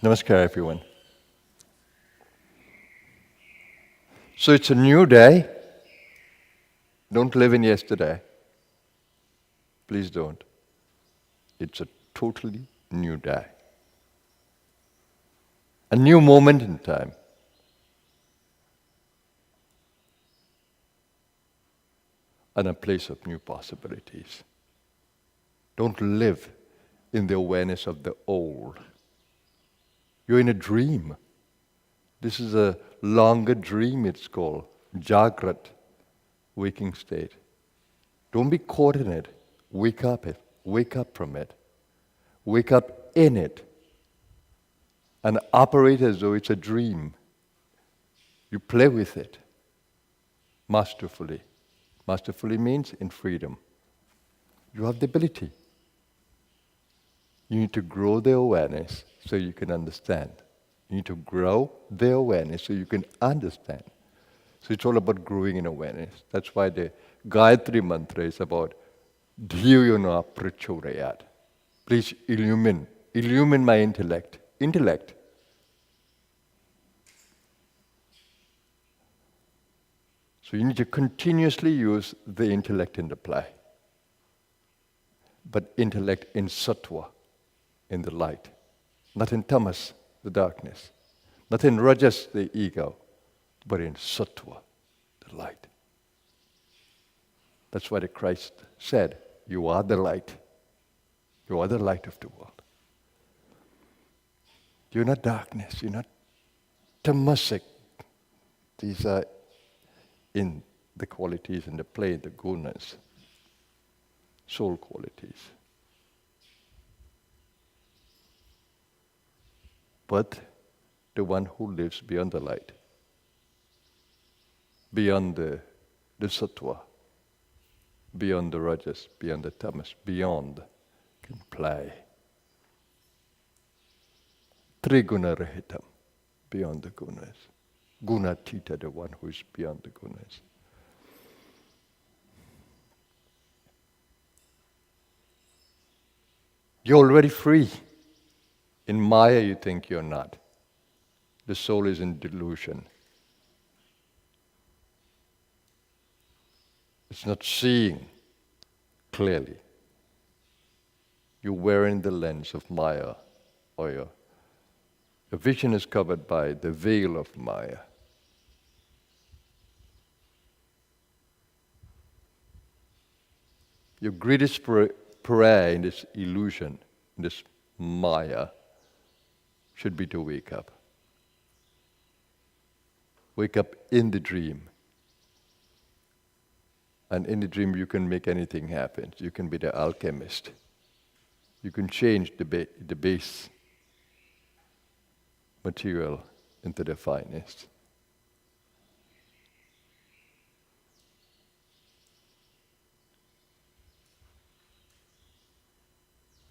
Namaskar, everyone. So it's a new day. Don't live in yesterday. Please don't. It's a totally new day. A new moment in time. And a place of new possibilities. Don't live in the awareness of the old. You're in a dream. This is a longer dream, it's called. Jagrat, waking state. Don't be caught in it. Wake up it. Wake up from it. Wake up in it. And operate as though it's a dream. You play with it. Masterfully. Masterfully means in freedom. You have the ability. You need to grow the awareness so you can understand. You need to grow the awareness so you can understand. So it's all about growing in awareness. That's why the Gayatri mantra is about Dhiyona prachodayat. Please illumine my intellect. Intellect. So you need to continuously use the intellect in the play. But intellect in sattva, in the light. Not in tamas, the darkness. Not in rajas, the ego. But in sattva, the light. That's why the Christ said, you are the light. You are the light of the world. You're not darkness. You're not tamasic. These are in the qualities in the play, the gunas, soul qualities. But the one who lives beyond the light, beyond the sattva, beyond the rajas, beyond the tamas, beyond, can play. Triguna rahitam, beyond the gunas. Gunatita, the one who is beyond the gunas. You're already free. In Maya, you think you're not. The soul is in delusion. It's not seeing clearly. You're wearing the lens of Maya, or your vision is covered by the veil of Maya. Your greatest prayer in this illusion, in this Maya, should be to wake up. Wake up in the dream. And in the dream you can make anything happen. You can be the alchemist. You can change the base material into the finest.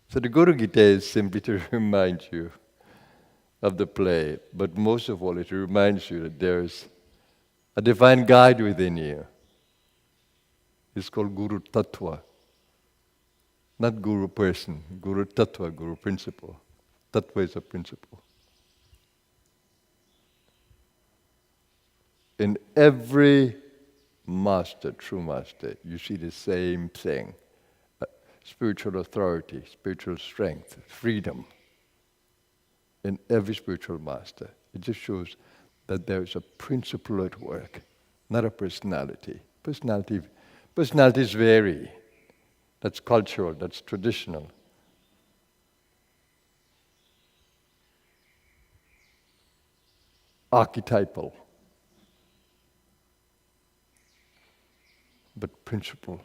So the Guru Gita is simply to remind you of the play, but most of all it reminds you that there's a divine guide within you. It's called Guru Tattva. Not Guru person, Guru Tattva, Guru principle. Tattva is a principle. In every master, true master, you see the same thing. Spiritual authority, spiritual strength, freedom. In every spiritual master. It just shows that there is a principle at work, not a personality. Personalities vary. That's cultural, that's traditional. Archetypal. But principle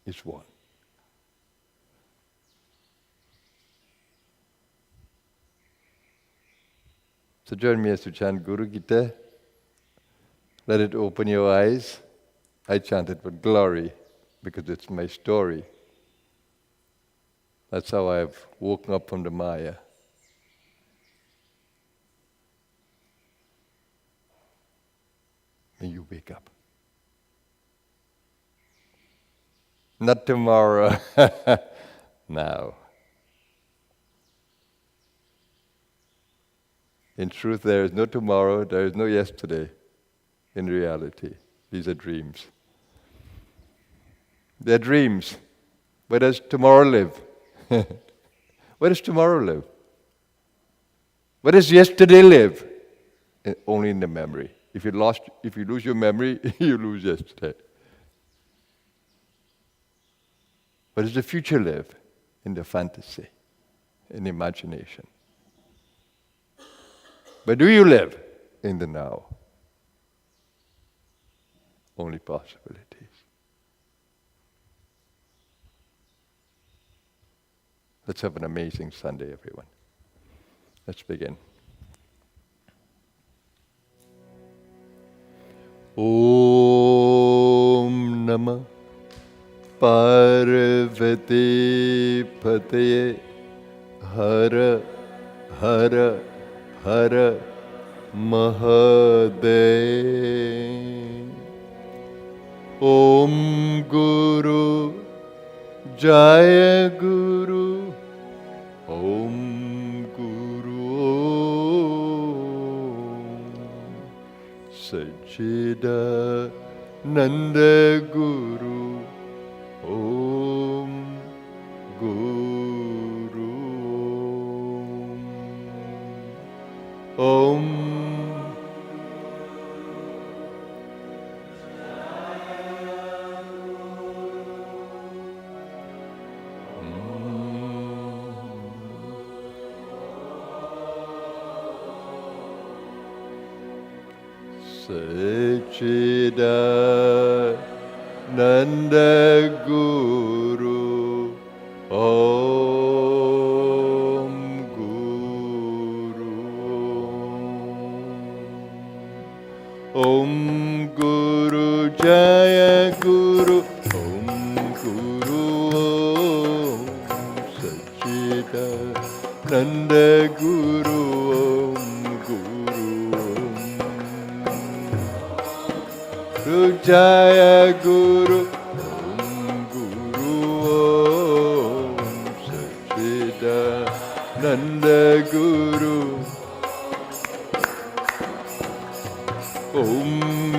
is one. So join me as we chant Guru Gita. Let it open your eyes. I chant it with glory because it's my story. That's how I've woken up from the Maya. May you wake up. Not tomorrow, now. In truth, there is no tomorrow, there is no yesterday. In reality, these are dreams. They're dreams. Where does tomorrow live? Where does tomorrow live? Where does yesterday live? Only in the memory. If you lose your memory, you lose yesterday. Where does the future live? In the fantasy, in imagination. But do you live in the now? Only possibilities. Let's have an amazing Sunday, everyone. Let's begin. Om Namah Parvati Pataye Hara Hara Hara Mahadev. Om Guru Jaya Guru. Om Guru Sachidananda Guru. Om Guru Om Sachidananda Guru. Om Guru. Om Guru Jaya Guru. Om Guru Om Sachidananda Guru. Jaya Guru, Om Guru, Om Sachidananda Guru, Om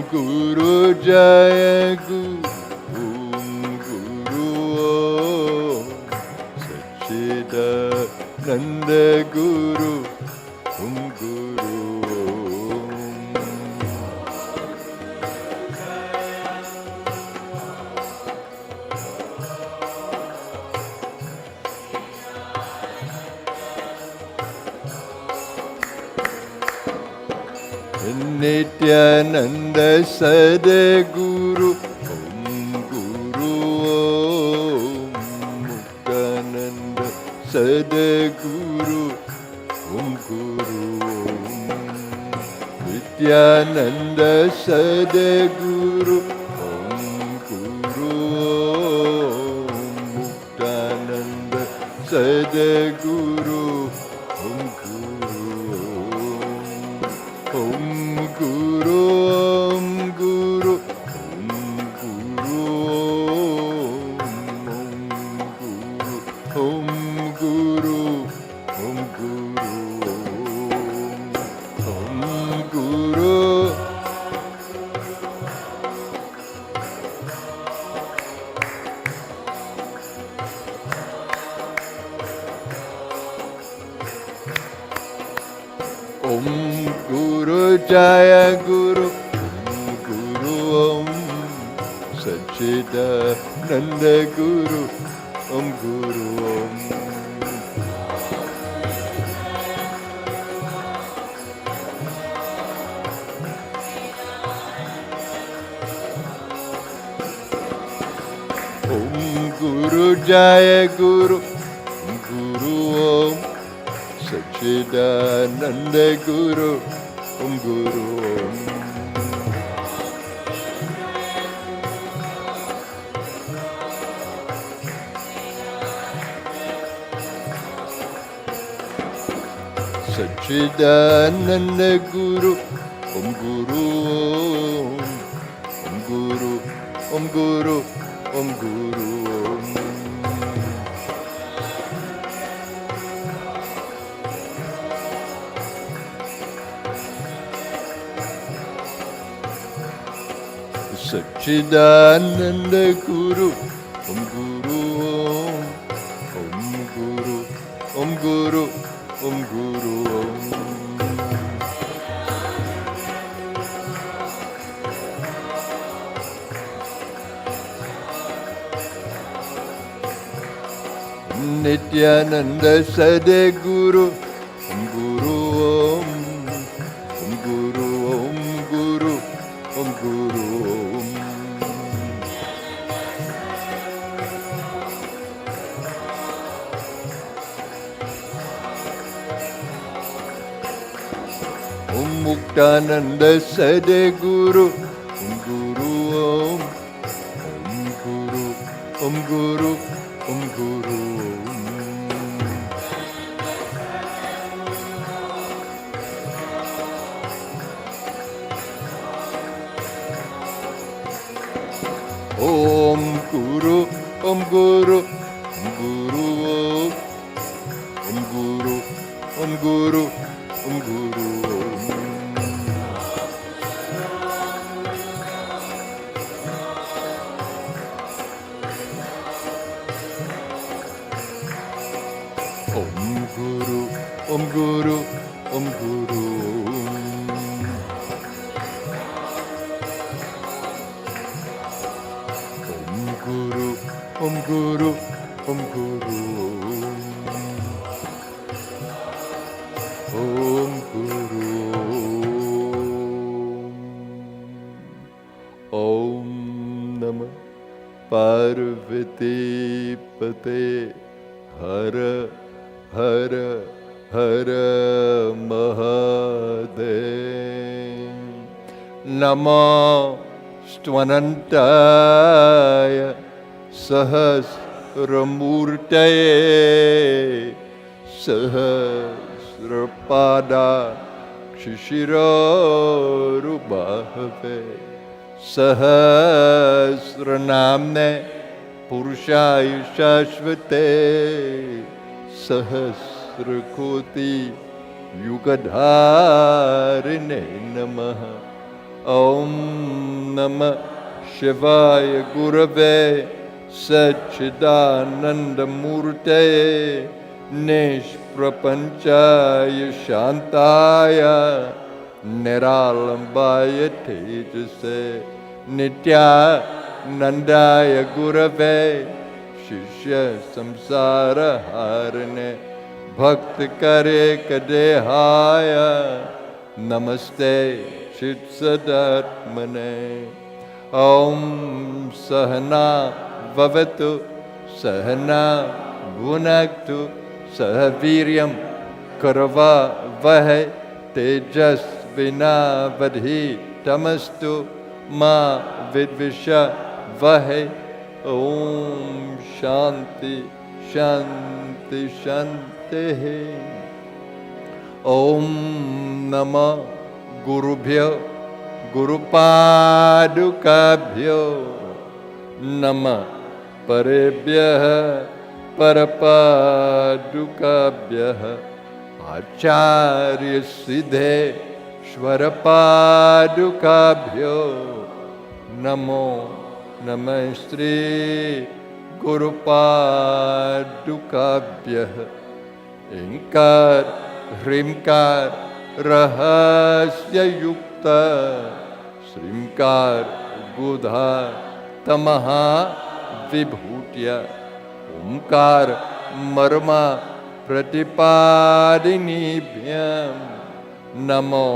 Guru Jaya Guru, Om Guru, Om Sachidananda Guru, Om Guru. Nityananda Sadguru, Om Guru, Om Muktananda Sadguru, Om Guru, Nityananda Sadguru, Om Guru, Om Muktananda Sadguru, Om Guru, Om Guru, Om Guru, Om Guru, Om Guru, Om Guru, Om Guru. Om Guru Jaya Guru, Om Guru Om Sachidananda Guru, Om Guru Om. Om Guru Jaya Guru, Om Guru Om Sachidananda Guru, Om Guru Om. Sachidananda Guru, Om Guru Om, Om Guru, Om Guru, Om Guru Om. Satchidananda Guru, Om Guru Om, Om Guru, Om Guru, Om Guru Om. Nityananda Sadguru, Om Guru Om, Om Guru Om Guru, Om Guru Om. Om Muktananda Sadguru, Om Guru Om, Om Guru, Om Guru, Om Guru Om. Om Guru, Om Guru, Om Guru Om, Om Guru, Om Guru, Om Guru Om. Om Guru, Om Guru, Om Guru Om. Om Guru, Om Guru, Om Guru Om. Om Guru Om. Om Namah Parvati Pate Hara Hara Hara Mahadev. Namo Stvanantaya Sahasramurtaye Sahasrapada Kshishirorubhave Sahasranamne Purushaya Shashvate Sahasrakoti Yugadharine Namaha. Om Namah Shivaya Gurave Satchidananda Murte Nishprapanchaya Shantaya Niralambaya Tejase Nitya Nandaya Gurave Shishya Samsara Harane Bhakti Kare Kadehaya Namaste Chitsadatmane. Om Sahana Vavatu Sahana Bhunaktu Sahaviryam Karava Vahe Tejas Vinavadhi Tamastu Ma Vidvisha Vahe. Om Shanti Shanti Shanti. Om Namah Gurubhyo Gurupadukabhyo Namah Parebhyah Parapadukabhyah Acharya Siddhe Shvarapadukabhyo Namo Namastri Gurupadukabhyah. Inkar Hrimkar Rahasya Yukta Srimkar Budha Tamaha Vibhutya Omkar Marma Pratipadinibhyam Namo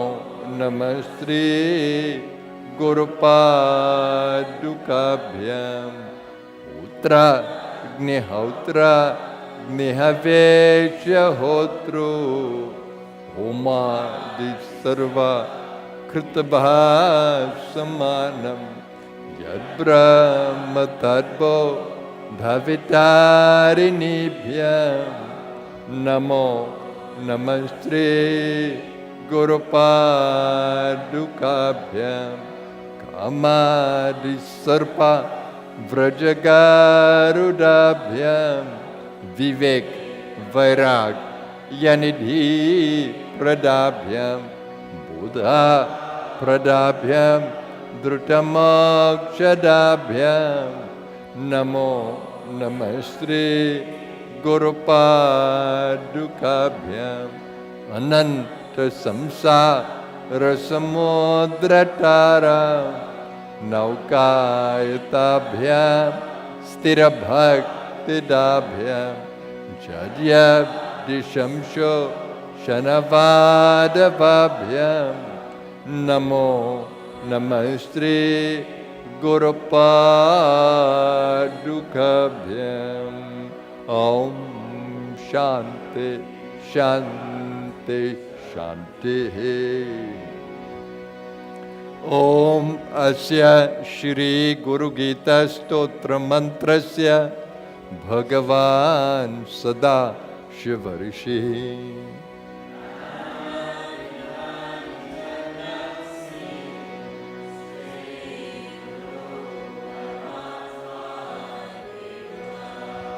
Namastri Gurupadukabhyam. Utra Gnihautra Gnihaveshya Hotru Homa Disarva Kritabha Samanam Yad Brahma Tadbo Bhavitarinibhyam Namo Namastri Gurupadukabhyam. Kamadi Sarpa Vrajagarudabhyam Vivek Vairag Yanidhi Pradabhyam Buddha Pradabhyam dhrutamokshadabhyam namo namastri gurupadukabhyam ananta samsara samudratara naukayatabhyam sthirabhaktidabhyam jadyabdishamsho shanavadabhyam namo namastri gurupadukabhyam. Om Shanti Shanti Shanti. Om Asya Shri Guru Gita Stotra Mantrasya Bhagavan Sada Shivarishi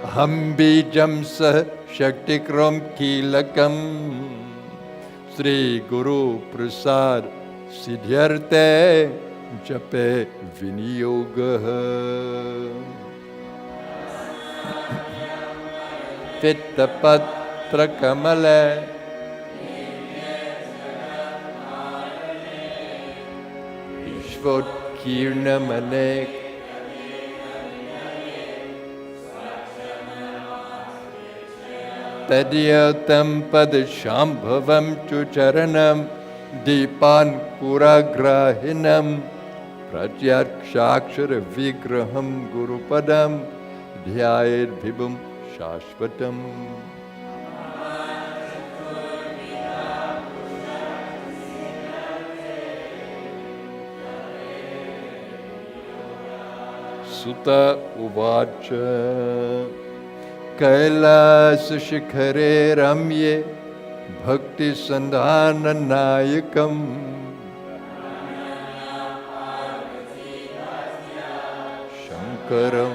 Ham bijam sah shaktikram kilakam Sri Guru Prasad Siddhyarte Jape Vinyoga Vittapatra Kamale Ishvot Kirnamane Tadyatam Padashambhavam Chucharanam Deepan Kuragrahinam Pratyakshakshara Vigraham Gurupadam Dhyayed Vibhum Shashvatam. Sutta Uvacha Kailas Shikhare Ramye Bhakti Sandhana Nayakam Shankaram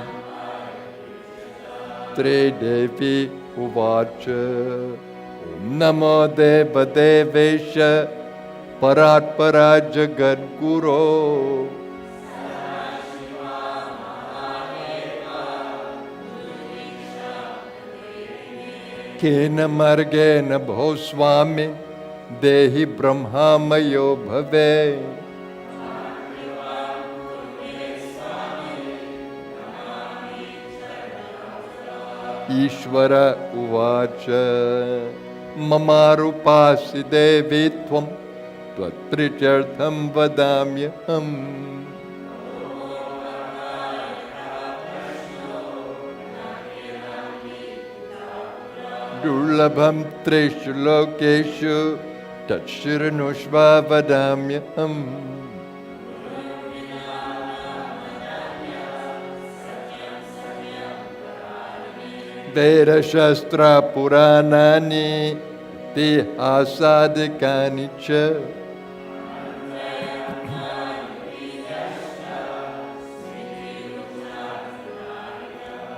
Tridevi Uvacha Om Namo Deva Devesha Paratpara Jagadguru Kena Margena Bhoswami Dehi Brahmamayo Bhave Ishvara Uvacha Mamarupasi Devi Tvam Tvatrichartham Vadamyaham Durlabham Trishu Lokeshu Tatshiranushva Vadamyaham Veda Shastra Puranani Tihasadikani Cha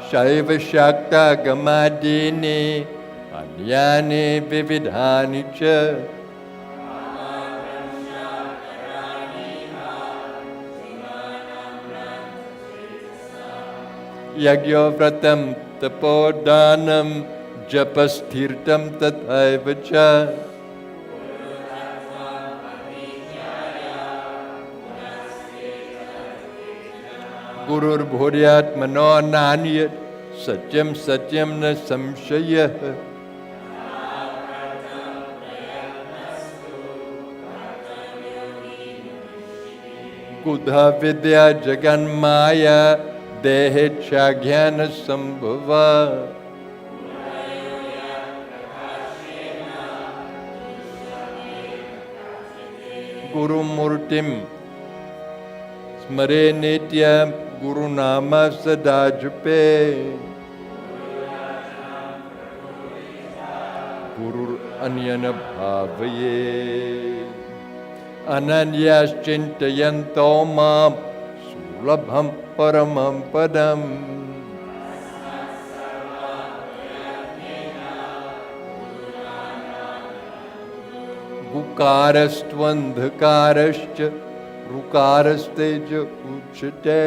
Shaiva Shakta Gamadini Anyani Vividhani Cha Yagyo Vratam Tapodanam Japasthirtam Tathaiva Cha Gurur Bhuryat Mano Nanyat Satyam Satyam Na Samshaya Kudha Vidya Jagan Maya Dehecha Jnana Sambhava Guru Murtim Smare Nitya Guru Nama Sadajupe Guru Anyana Bhavaye Ananyas Chintayanto Mam Sulabham Paramam Padam Gukarastvandhakarascha Rukarasteja uchate.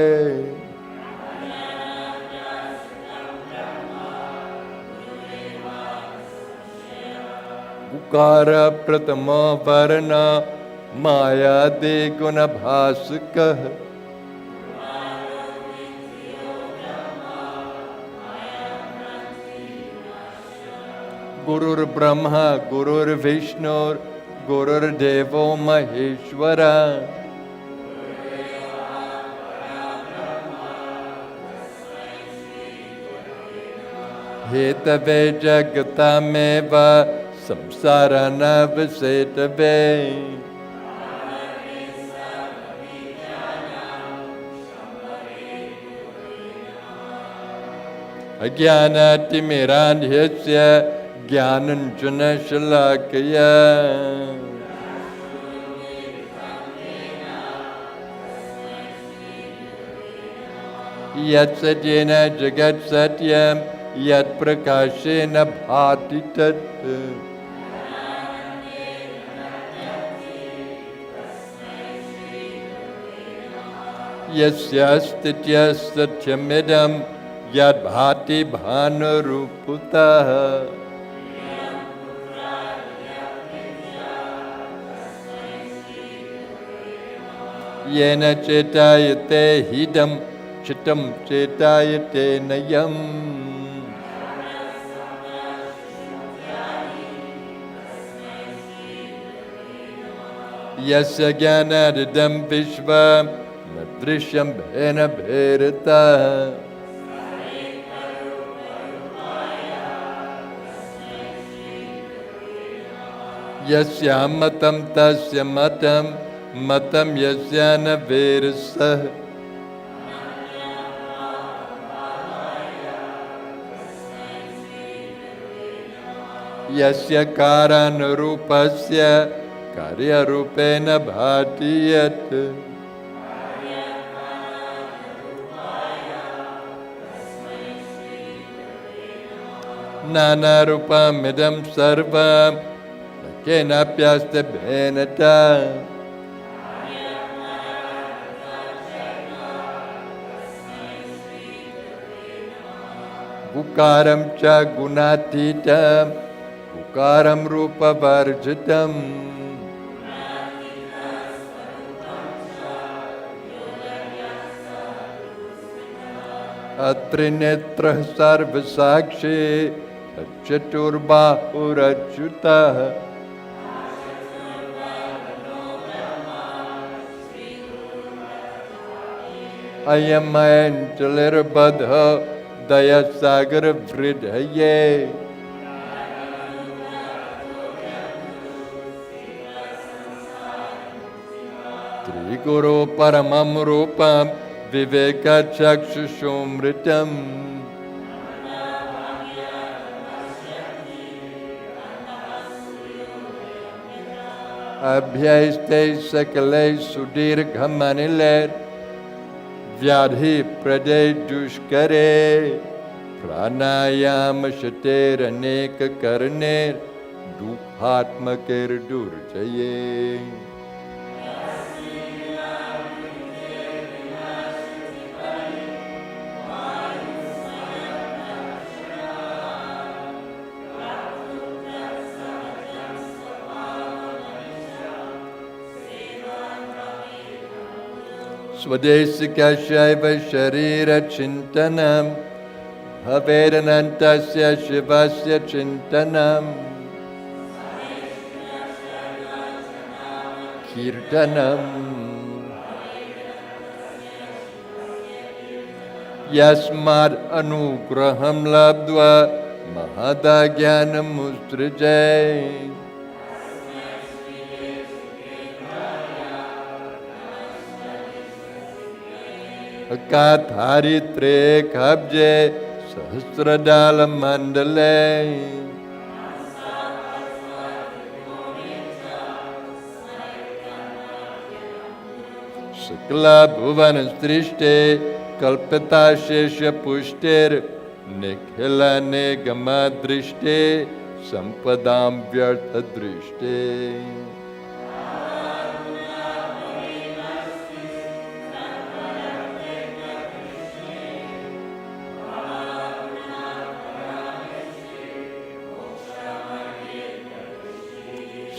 Ukara pratama varna maya de guna bhaskah. Gurur Brahma, Gurur Vishnu, Gurur Devo Maheshwara. Hetave Jagatameva Samsarana Vasetave. Ajnana Timirandhyasya Jnananjana Shalakaya. Yat Satyena Jagat Satyam Yat Prakashena Bhati Tat. Yasya Stitya Satyamidam Yat Bhati Bhanaruputah. Yena cetayate hidam chitam cetayate nayam. Yasya jnanadidam vishva nadrishyam bhena bherata. Yasya matam tasya matam Matam yasyana verasah. Yasya karana rupasya karya rupena bhatiyat. Nana rupam idam sarvam kenapyasta bhenata. Ukaram cha gunatitam, ukaram rupa varjitam. Atrinetra sarvasakshi, chaturbahuratchuta. Ayamayanjalirabadha Daya Sagar Vridhaye. Triguru Paramam Rupam Viveka Chakshusumritam. Abhyaiste Sakale Sudirghamanilet Vyadhi Prade Dushkare Pranayama Shater Aneka Karner Dukhatmakir Durjaye. Swadesika Shaiva Sharira Chintanam Havedanantasya Shivasya Chintanam Kirtanam Yasmad Anugraham Labdva Mahadagyanam Mustrajay. Akatharitre kabje sahasradala mandale. Sakla bhuvan strishte kalpita shesha pushter nikhila negama drishte sampadam vyartha drishte.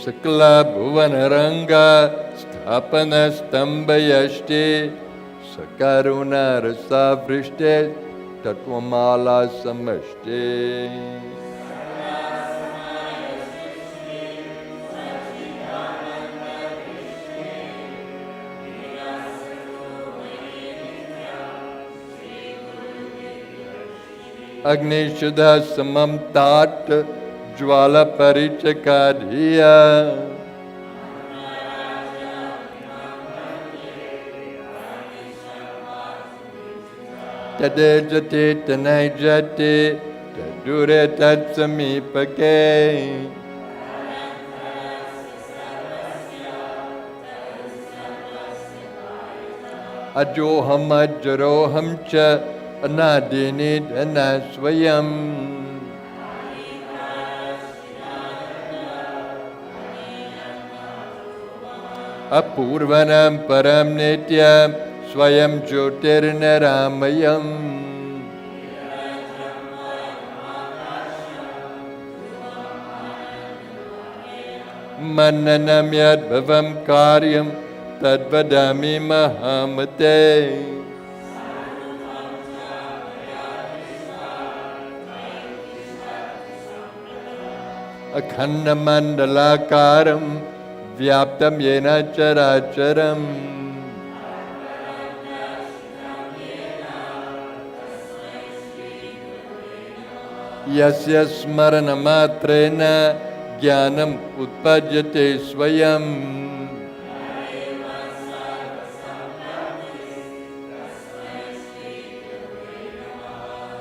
Sakla Bhuvanaranga Sthapana Stambhayashti Sakaruna Rasa Vrishte Tatvamala Samashti. Agni Shuddha Samam Tat Jwala Parichakadhiya Tade Jate Tanai Jate Tadure Tatsamipake Ajoham Ajaroham Cha Anadini Dhanasvayam Apurvanam Param Nityam Swayam Jyotirnaramayam Mananam Yad Bhavam Karyam Tadvadami Mahamate Akhanda Mandalakaram Vyaptam Yena Characharam Yasya Smarana Matrena Jnanam Utpajyate Swayam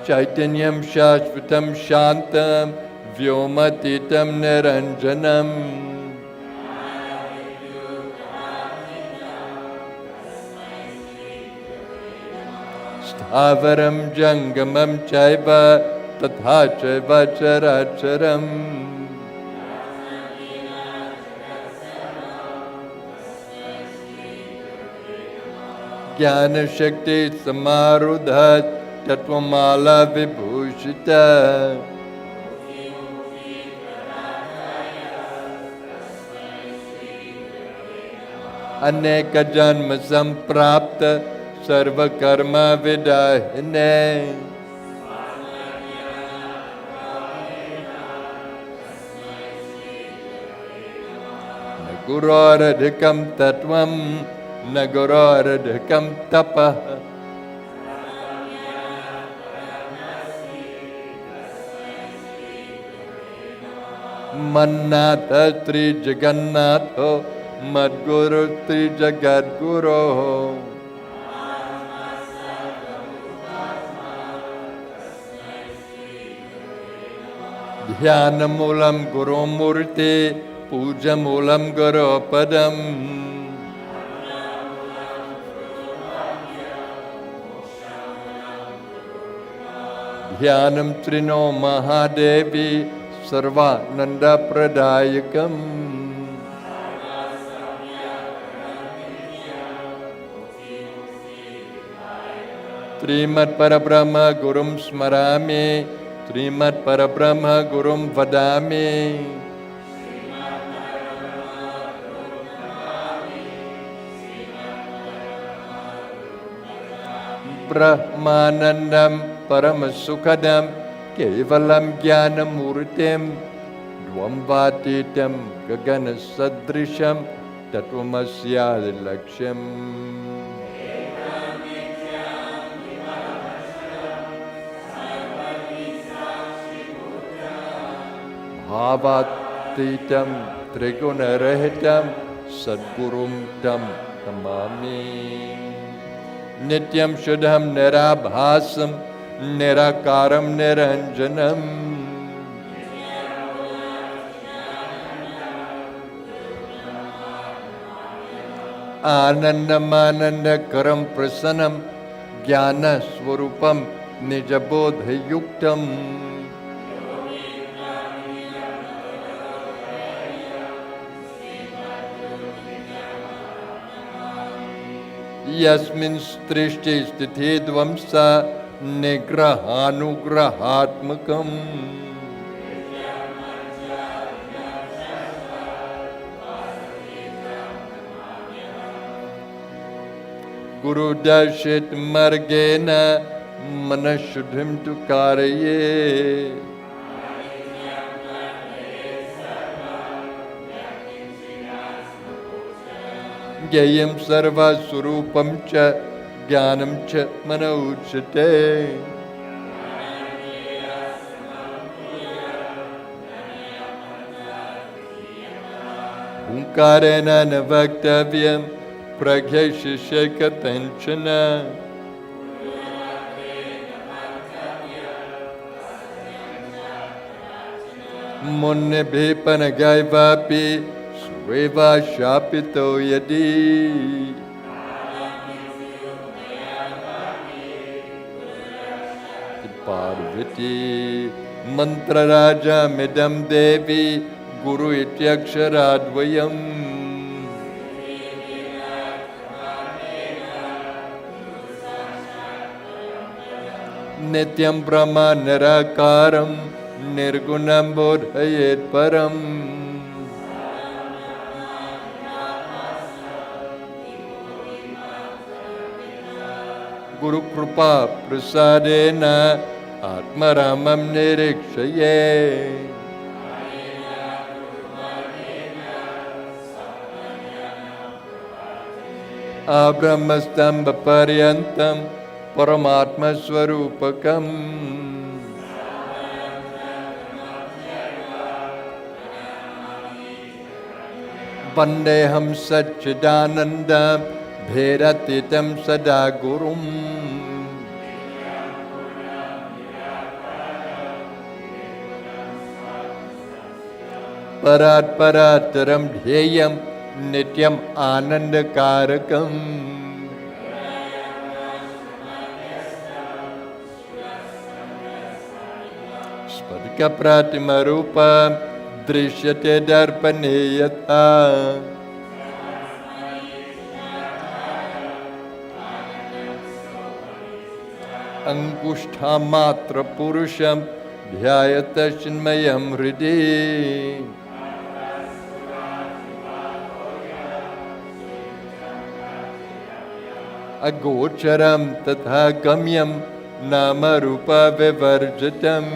Chaitanyam Shashvatam Shantam Vyomatitam Niranjanam Stavaram Jangamam Chaiva Tatha Chaiva Characharam Jnana Shakti Samarudhat Tatvamala Vibhushita Aneka Janma Samprapta Sarva Karma Vidahine Naguroradhikam Tatvam Naguroradhikam Tapah Mannatha Tri Jagannatho Madguru Tri Jagadguru Dhyanamulam Guru Murti Pujamulam Guru Padam Dhyanam Trino Mahadevi Sarva Nanda Pradayakam Trimat Parabrahma Gurum Smarami Trimat Parabrahma Gurum Vadami Brahmanandam Paramasukhadam Kevalam Jnanamurtim Dvamvatitam Gagana Sadrisham Tatvamasya Laksham Bhavatitam Trigunarahitam Sadgurum Tam Tamami Nityam Shuddham Nirabhasam Nirakaram Niranjanam Anandam Anandakaram Prasanam Jnana Swarupam Nijabodha Yuktam Yasmin Strishti Sthiti Dvamsa Nigrahanugrahatmakam Guru Dashit Margena Manashuddhim tu Karaye. Gyayam Sarva Surupam Cha Jnanam Cha Manauchate. Unkarena Navaktavyam Pragyashishekatanchana. Munne Bhipanagaivapi Sueva Shapito Yadi. Parvati Mantra Raja Midam Devi Guru Ityaksharadvayam. Nityam Brahma Nirakaram Nirgunam Bodhayet Param. Guru Krupa Prasadena Atmaramam Nirikshaye. Abrahmastamba Paryantam Paramatma Swarupakam. Vandeham Satchidanandam Bheratitam Sadagurum. Parat Parataram Dhyayam Nityam Anandakarakam. Spadika Pratima Rupa Drishyate Darpaneyata. Angushta Matra Purusham Dhyayata Shinmayam Hridi. Agocharam Tatha Gamyam Nama Rupa Vivarjatam.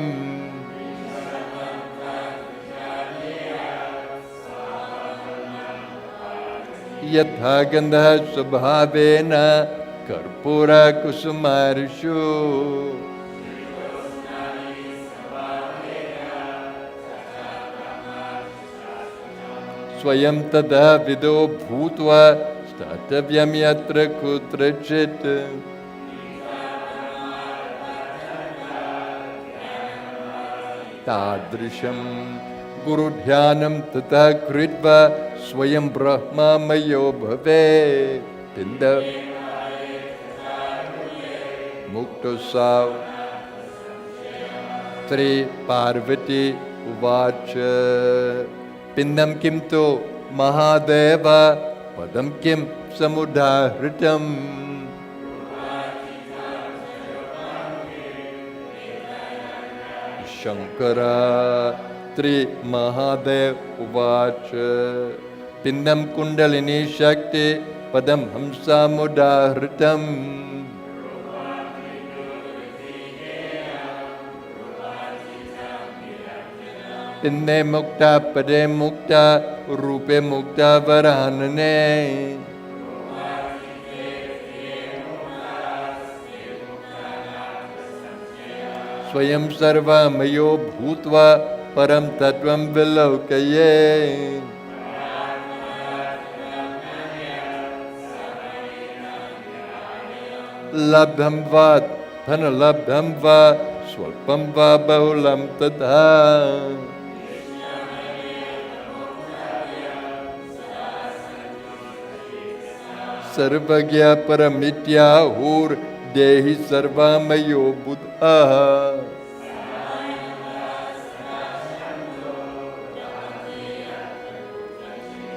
Yatha Gandha Subhavena Karpura Kusumarishu. Swayam Tada Vido Bhutva Statavyam Yatra Kutrachit. Tadrisham Guru Dhyanam Tata Kritva Swayam Brahma Mayo Bhave. Pinda Mukto Sav Tri Parvati Uvacha. Pindam Kimto Mahadeva Padam Kim Samudahritam. Shankara Tri Mahadev Uvacha. Pindam Kundalini Shakti Padam Hamsa Mudahritam. Pinde Mukta Pade Mukta Rupe Mukta Varanane. Swayam Sarva Mayo Bhutva Param Tattvam Vilaukaye. Labdham va Dhana Labdham va Swalpam va Bahulam Tatha. Sarvagya Paramitya Hur Dehi Sarvamayo Buddha.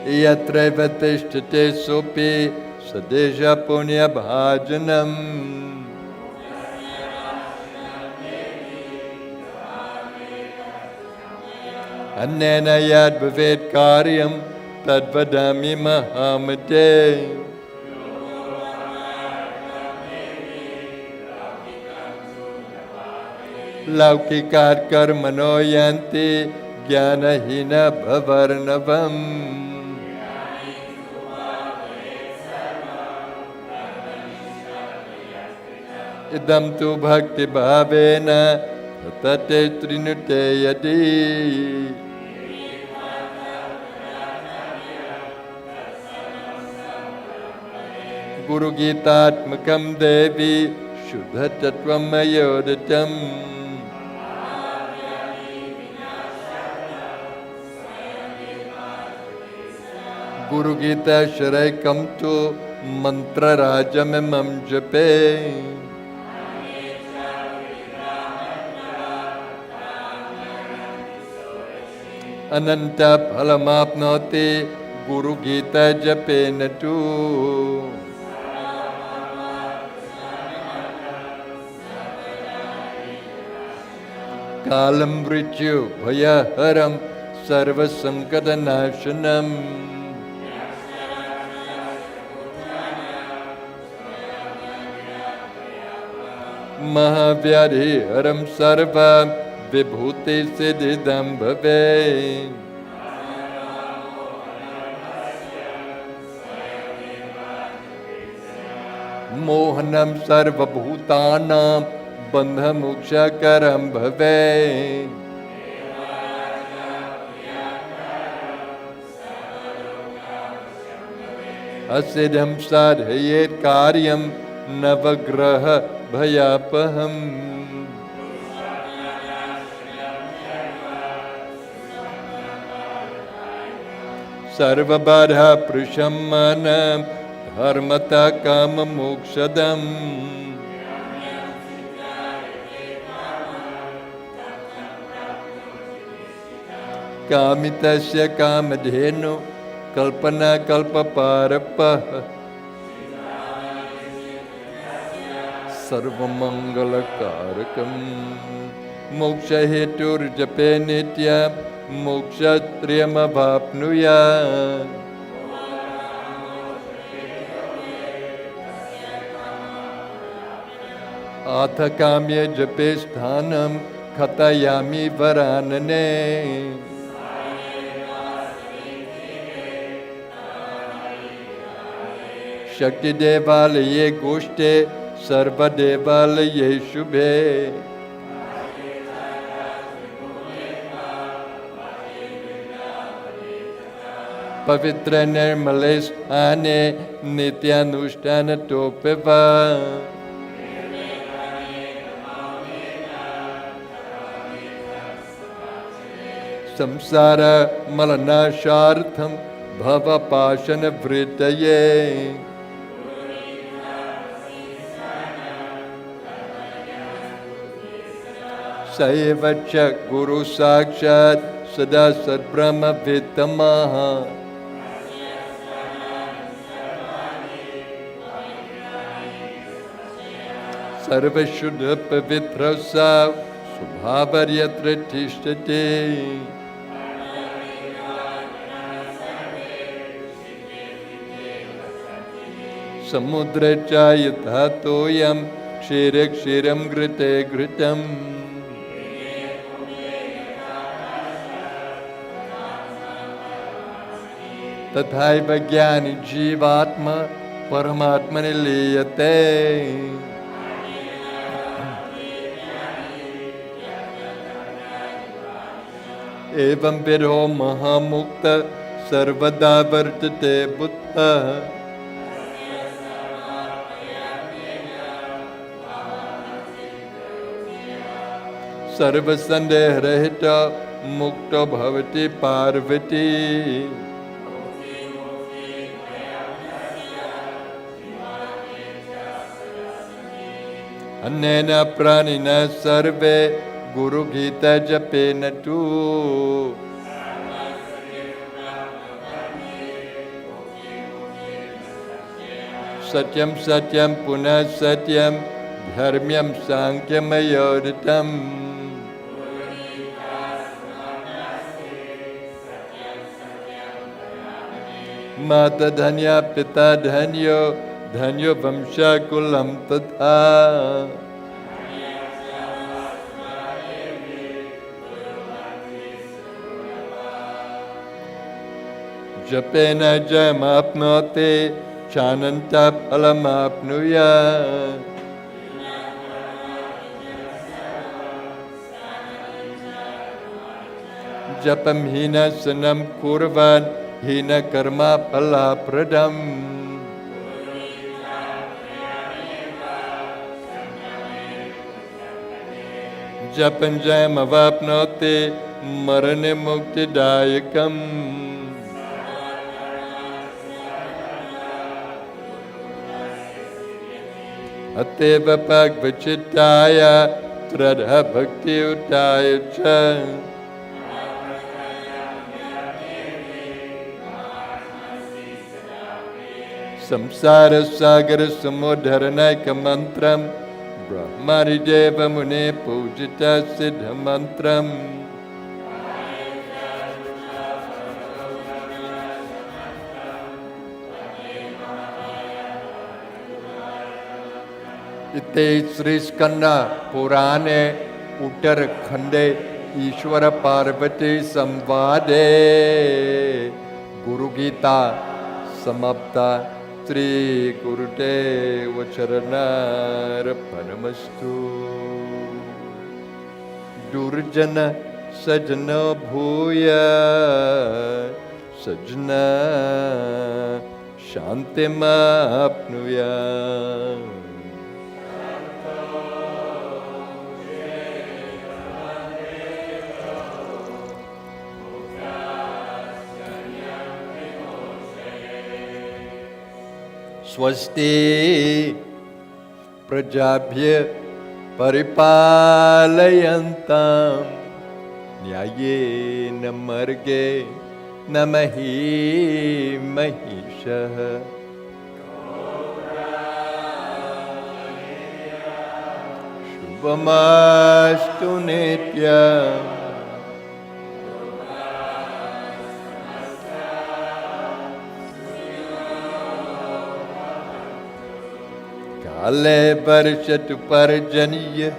Yatreva Tishtate Sopi Sadeja Punya Bhajanam. Annena Yad Bhavet Karyam Tadvadami Mahamate. लौकिकात् कर्मणो यान्ति ज्ञानहीना भवर्णवम् इदं तु भक्तिभावेन तते त्रिनुते यदि गुरुगीतात्मकं देवी शुद्धतत्त्वं मयोदितम् गुरुगीताश्रयकं तु मन्त्रराजमिमं जपे अनन्तफलमाप्नोति गुरुगीता जपेन तु कालं मृत्युभयहरं सर्वसङ्कटनाशनम् महाव्याधिहरं सर्वं विभूतिसिद्धिदं भवेत् मोहनं सर्वभूतानां बन्धमोक्षकरं भवेत् असिद्धं साधयेत् कार्यं नवग्रह भयापहम् सर्वबाधा प्रशमनं धर्मता काममोक्षदम् कामितस्य कामधेनु कल्पना कल्पपारपः सर्वमङ्गलकारकम् मोक्षहेतुर्जपे नित्यं मोक्षत्रयमवाप्नुयात् अथ काम्ये जपे स्थानं कथयामि वरानने शक्तिदेवालये गोष्ठे सर्वदेवालये शुभे पवित्र निर्मले स्थाने नित्यानुष्ठानतोऽपि वा संसार मलनाशार्थं भवपाशनवृत्तये स एव च गुरु साक्षात् सदा सद्ब्रह्मवित्तमः सर्वशुद्ध पवित्र सा स्वभावर्यत्र तिष्ठति समुद्रे च यथा तोयं क्षीरे क्षीरं घृते घृतम् तथैव ज्ञानी जीवात्मा परमात्मनि लीयते एवं विधो महामुक्त सर्वदा वर्तते बुद्धः सर्वसंदेहरहित मुक्तो भवति पार्वती अन्येन प्राणिनः सर्वे गुरुगीता जपेन तु सत्यं सत्यं पुनः सत्यं धर्म्यं सांख्यमयोरितम् माता धन्या पिता धन्यो धन्यो वंशकुलं तथा Japena jamapnote chananta phalamapnuya. Japam hina sanam kurvan hina karma phala pradam. Japan jam avapnote marane mukti dayakam. Ateva bhagvachitaya tradha bhakti utaya cha. Samsara sagara samudharanaika mantram Brahmari deva mune pujita siddha mantram. Ite Sri Skanda Purane Uttarakhande Ishvara Parvati Samvade Guru Gita Samapta Sri Gurudeva Charanarpanamastu. Durjana Sajana Bhuya Sajana Shantimapnuya. Swasti Prajabhya Paripalayantam Nyayena Marge Namahi Mahisha. Shubhamastu Nityam Kale Varshatu Parjaniya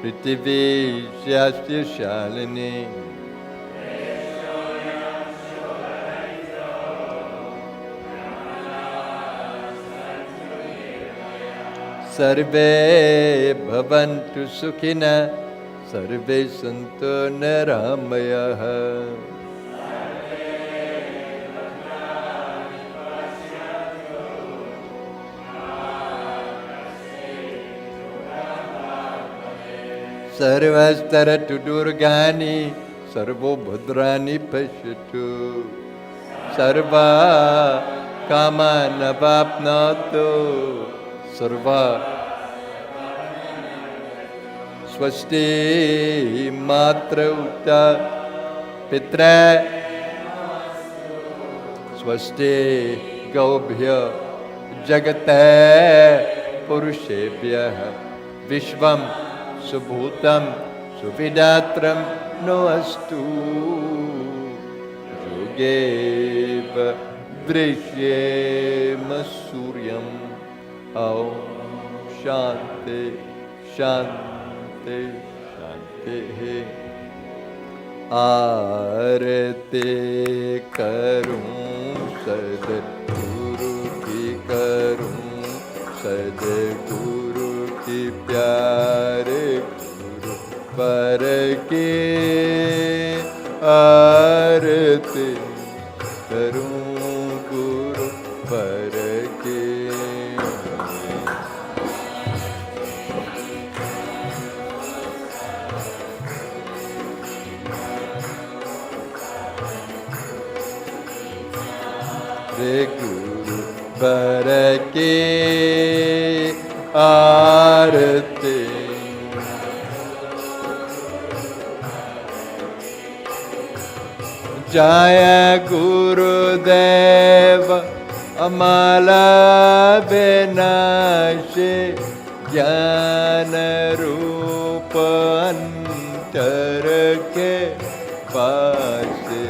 Prithvi Shastya Shalini. Sarve Bhavantu Sukhina Sarve Santu Niramayah. Sarvastaratu Durgani Sarvo Bhadrani Pashyatu. Sarva Kama Navapnatu Sarva Swasti Matra Uta Pitra Swasti Gaubhya Jagate Purushebhya Vishvam Subhutam Suvidatram Noastu. Yogeva Drishyema Suryam. Om Shanti Shanti Shanti. Arati Karum Sadguru Ki Karum Sadguru Ki Pyare Guru Par Ki Arati Karum Guru Par Ki. Guru Par Ki Arati. Jaya Gurudeva Amala Vinashe Jnana Rupa Antar Ke Paase.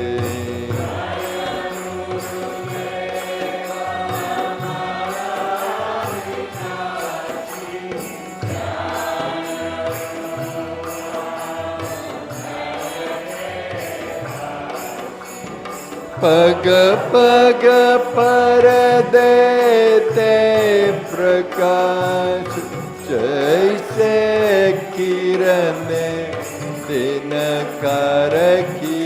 पग पग पर देते प्रकाश, जैसे किरण दिनकर की।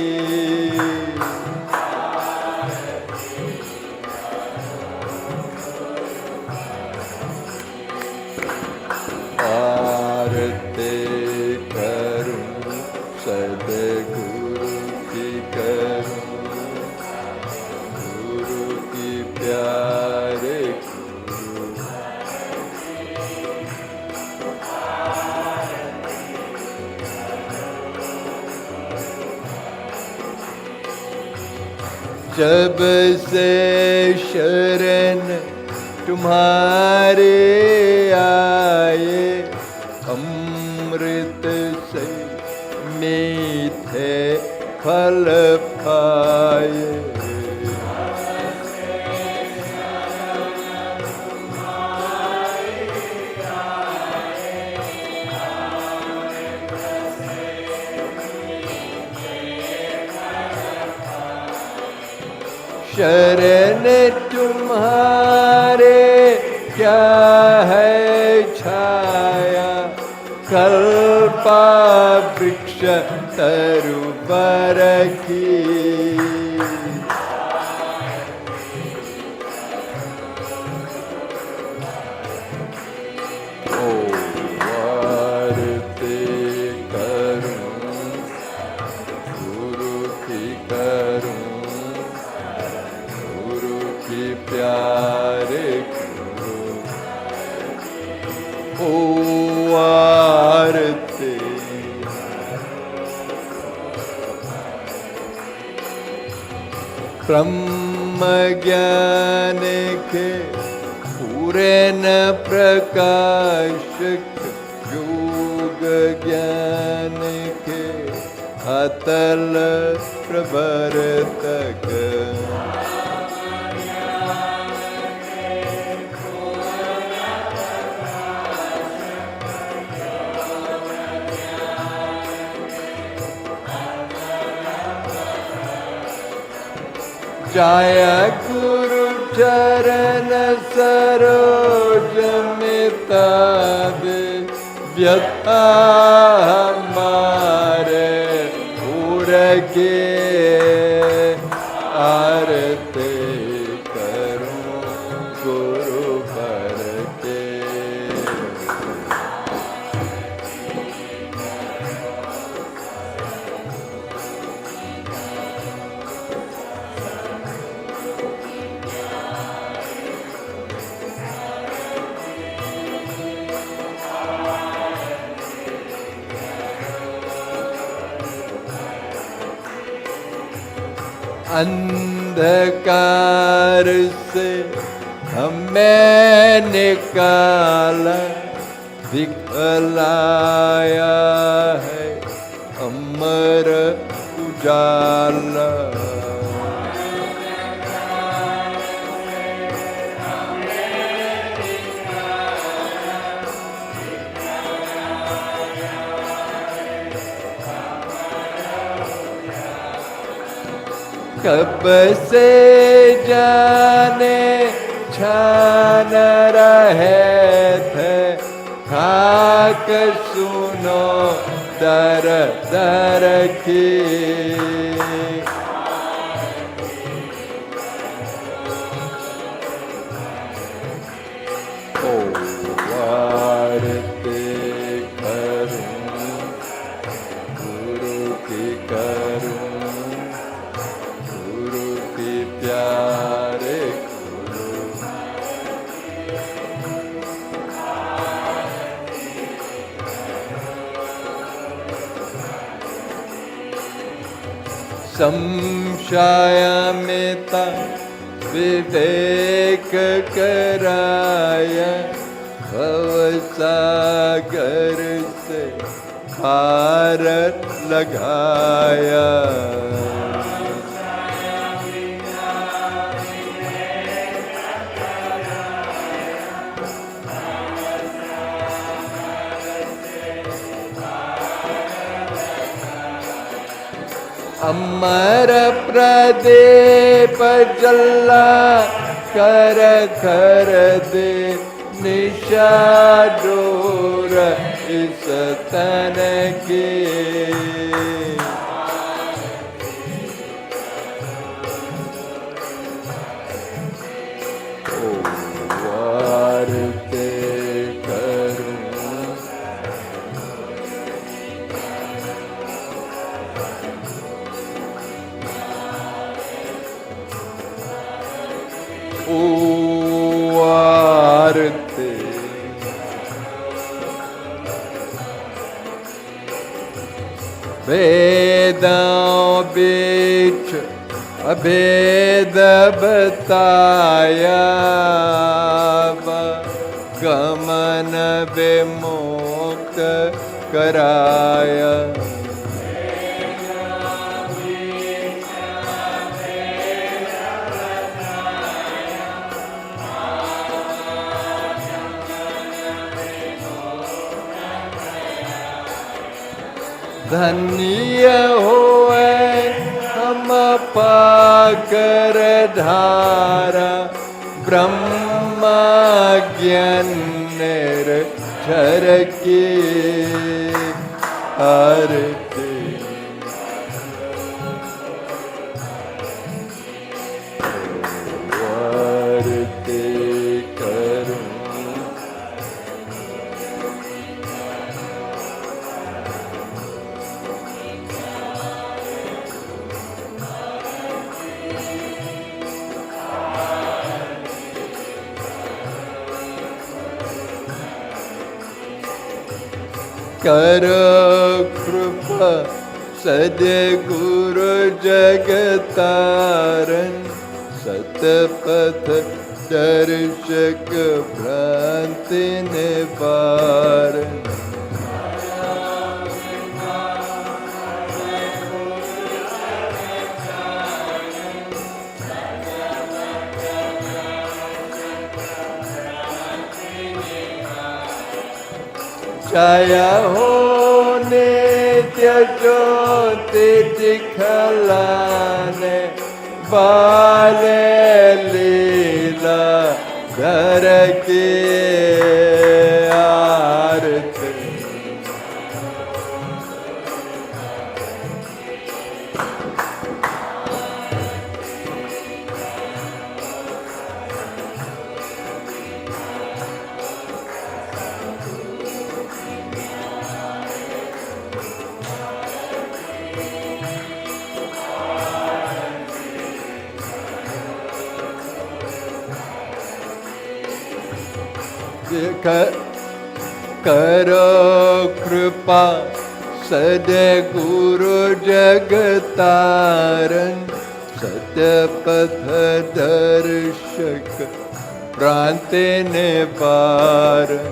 आरती करूं सद्गुरु की करूं, गुरु की प्यारे गुरु। जब से शरण तुम्हारे आए, अमृत से मीठे फल पाए। शरण तुम्हारे क्या है छाया, कल्पा वृक्ष तरुवर की। ओ आरती करूं गुरु की करूं, प्यारे गुरु। ओ आरती ब्रह्म ज्ञान के पूर्ण प्रकाशक, योग ज्ञान के अतल प्रवर्तक। जाया गुरु चरण सरोज मिताबे, व्यथा हमारे पूर के। आरती करूं गुरु पर के। अंधकार से हमें निकाला, दिखलाया है अमर उजाला। कब से जाने छान रहे थे, खाक सुनो दर दर की। ओ आरती करूं गुरु की करूं, प्यारे गुरु। संशयमिता विवेक कराया, भवसागर से पार लगाया। अमर प्रदीप जला कर कर दे निशा दूर इस तन की। वेदों बीच अभेद बताया, गमन विमुक्त कराया। धन्य होए हम पाकर धारा, ब्रह्म ज्ञान निर्झर की आरती। आरती करूं करो कृपा सद्गुरु जगतारण, सतपथ दर्शक भ्रांति निवारण। छाया हो नित्य ज्योति दिखलाने वाले, लीला धर की आरती। करो कृपा सद्गुरु जगतारण, सतपथ दर्शक भ्रांति निवारण।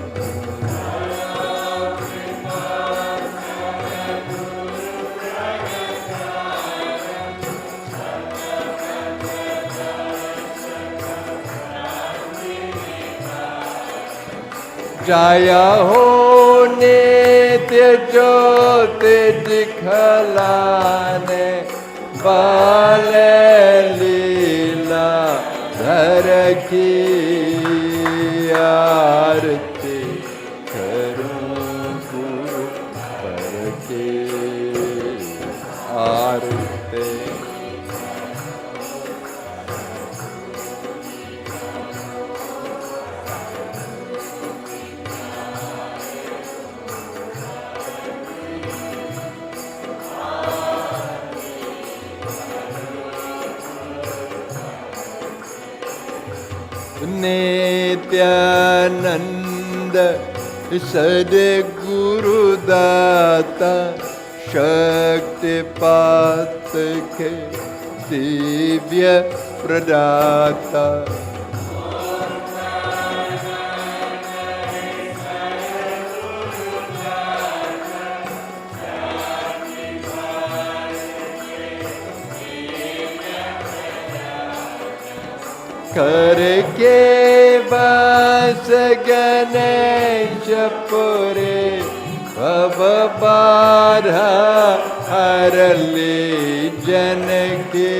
जाया हो नित्य ज्योति दिखलाने वाले, लीला धर की आरती। करूं गुरु पर की आरती। नित्यानंद सद्गुरु दाता, शक्तिपात के दिव्य प्रदाता। करके बस गणेश पुरे भव बाधा हर लीजिए। जन के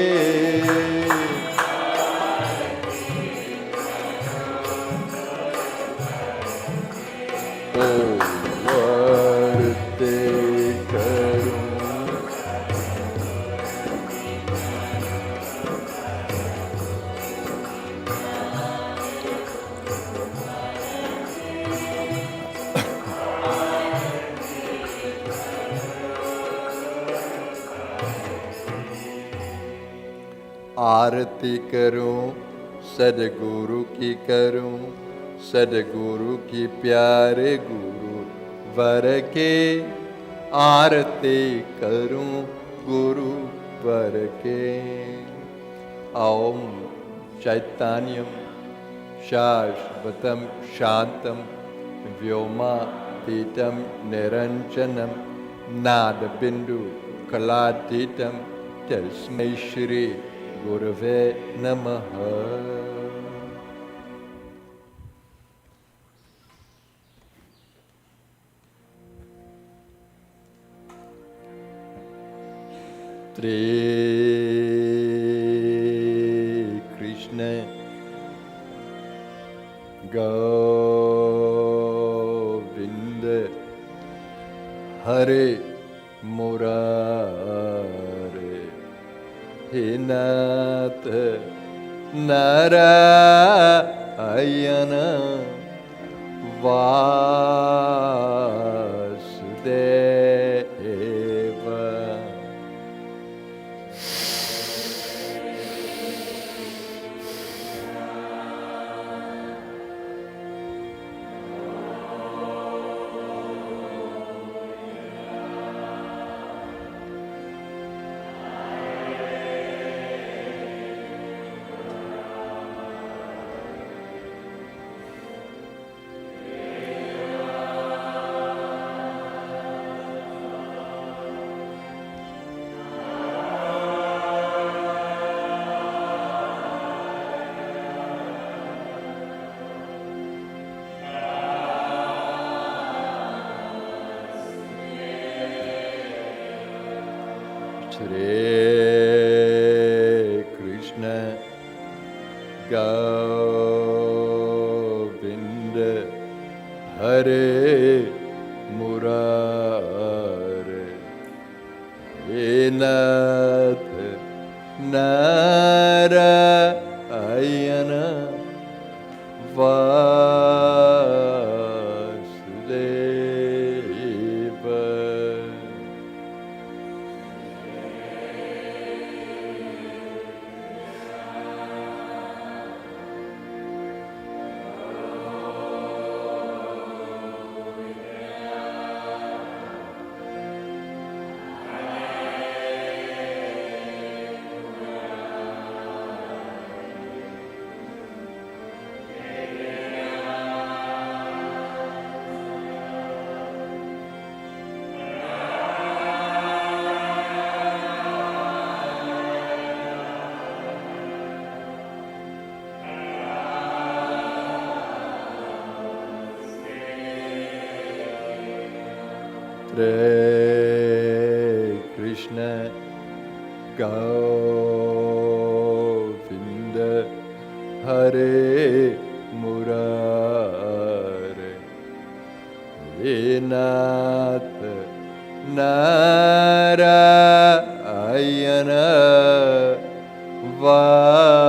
वर्ते करूं आरती करूं सदगुरु की करूं सदगुरु की प्यारे गुरु वर के आरती करूं गुरु वर के ओम चैतन्यम शाश्वतम शांतम व्योमातीतम निरंजनम नाद बिंदु कलातीतम तस्मै श्री गुरवे नमः। श्री कृष्ण गोविंद हरे मुरारे हे नाथ Narayan Vasudev. Shri Krishna Govinda Hare Murare He Nath Narayana Vasudeva. Hare Krishna Govinda Hare Murare He Nath Narayana Vasudeva.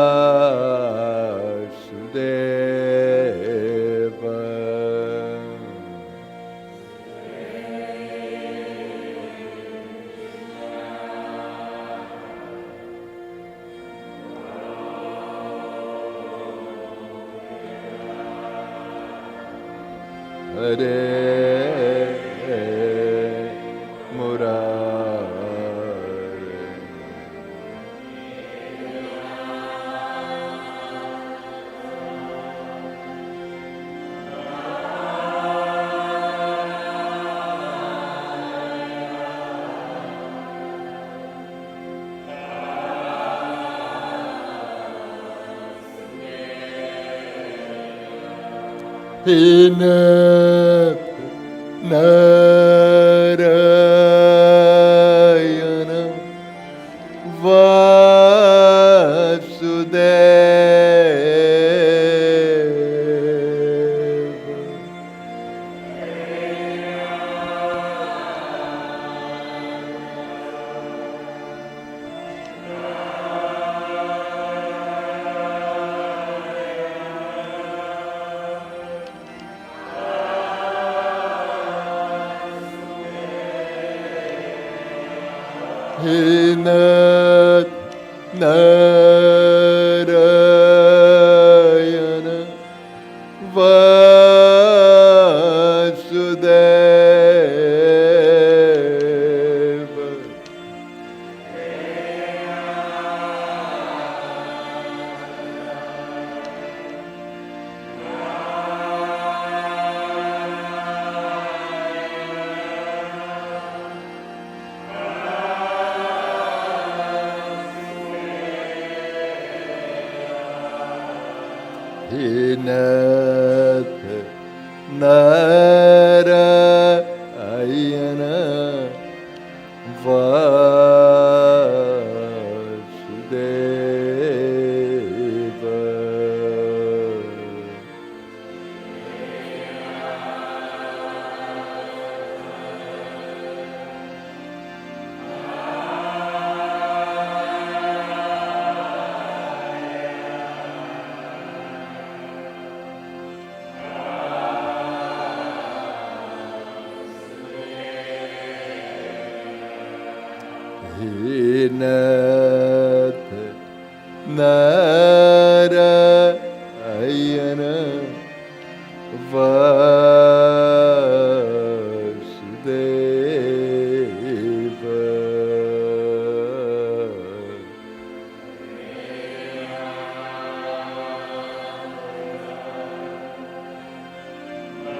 Hare Murare He Nath Narayana He Nath Narayana Vasudeva. He Nath Narayana He Nath Narayana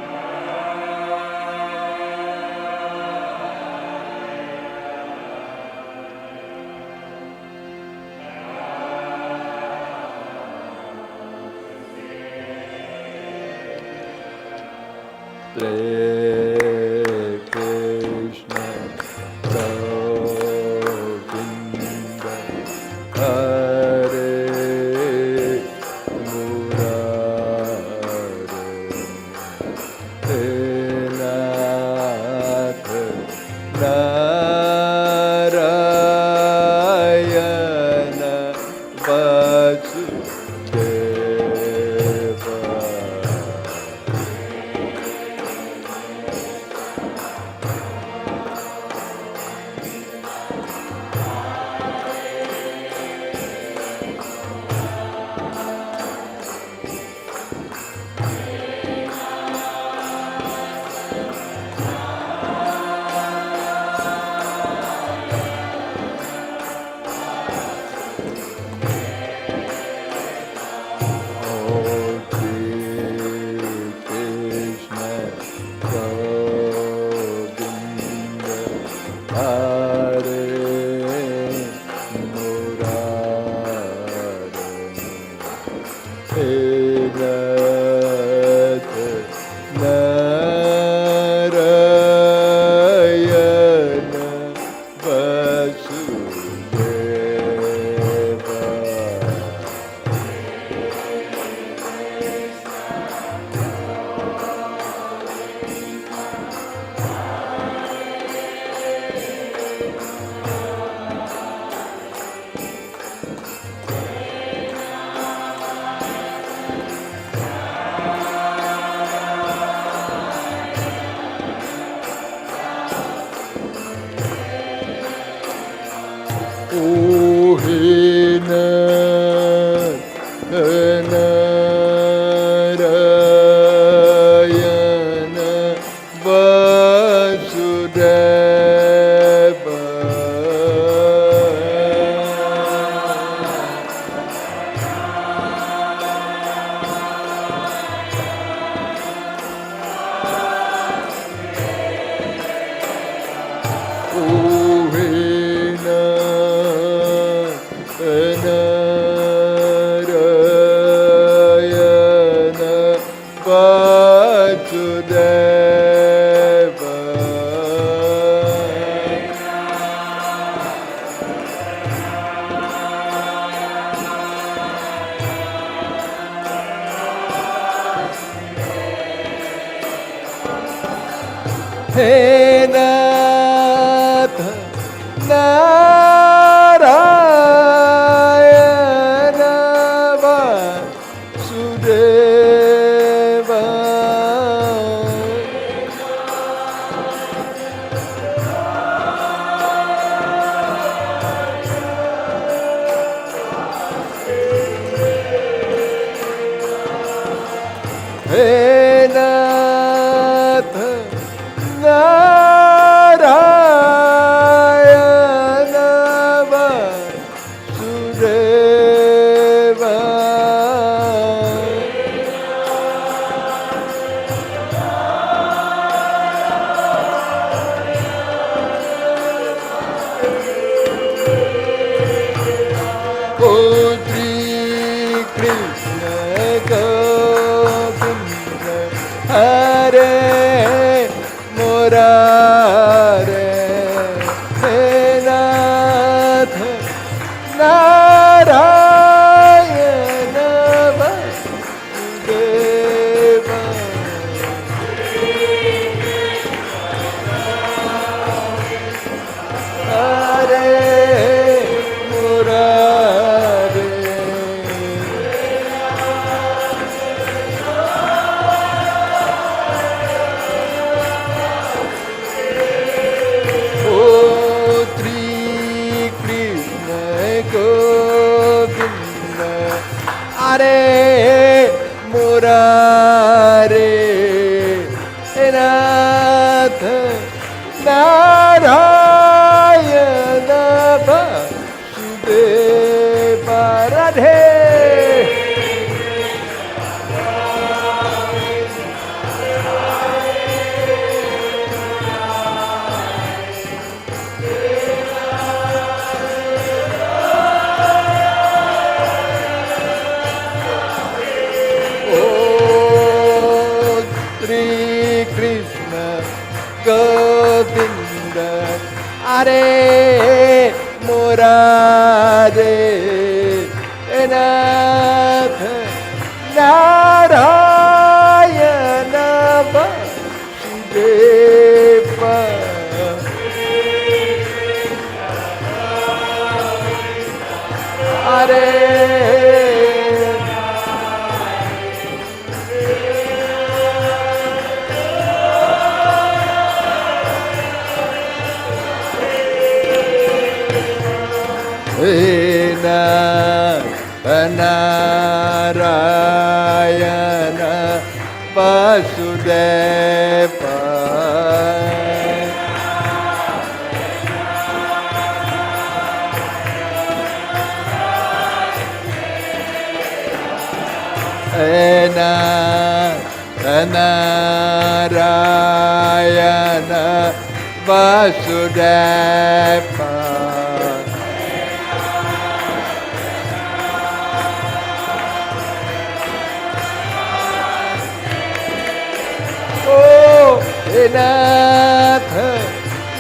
Hare Krishna Govinda Hare Murari He Nath Narayana Vasudeva. He Nath Narayana Vasudeva Radhe. Govinda Hare Murare Nath Narayana Vasudeva Hare Narayana Vasudeva Narayana Vasudeva Nath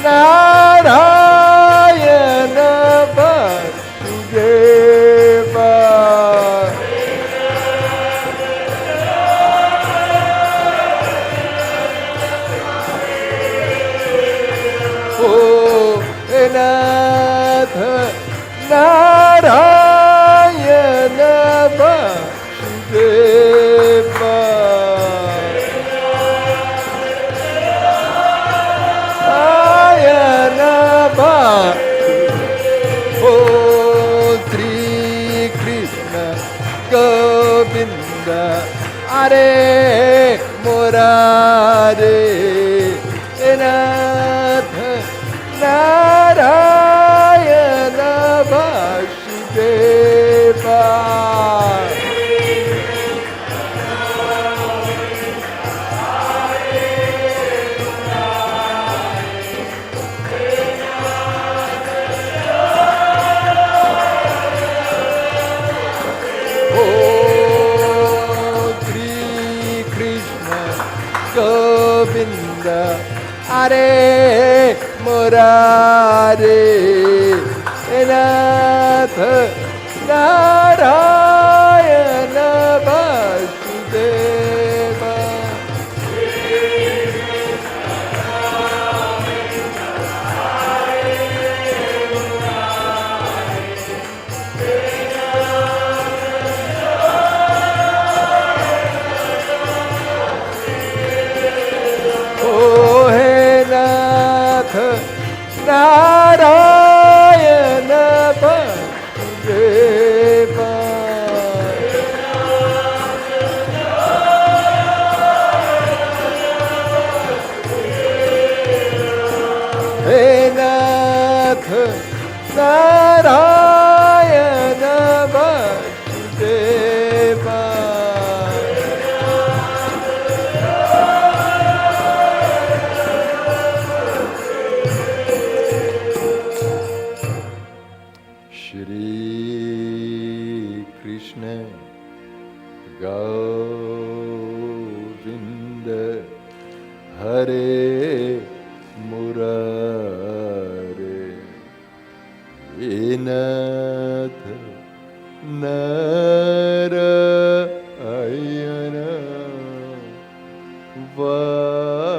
Narayana Vasudeva Oh Nath Narayana Vasudeva Oh, Sri Krishna Govinda Hare Murare Nath Narayana Vasudeva Govinda Hare Murare Nath Narayana Vasudeva Narayana Vasudeva Nath Narayana Vasudeva Shri Krishna Govinda Hare Murare Nath Narayana Vasudeva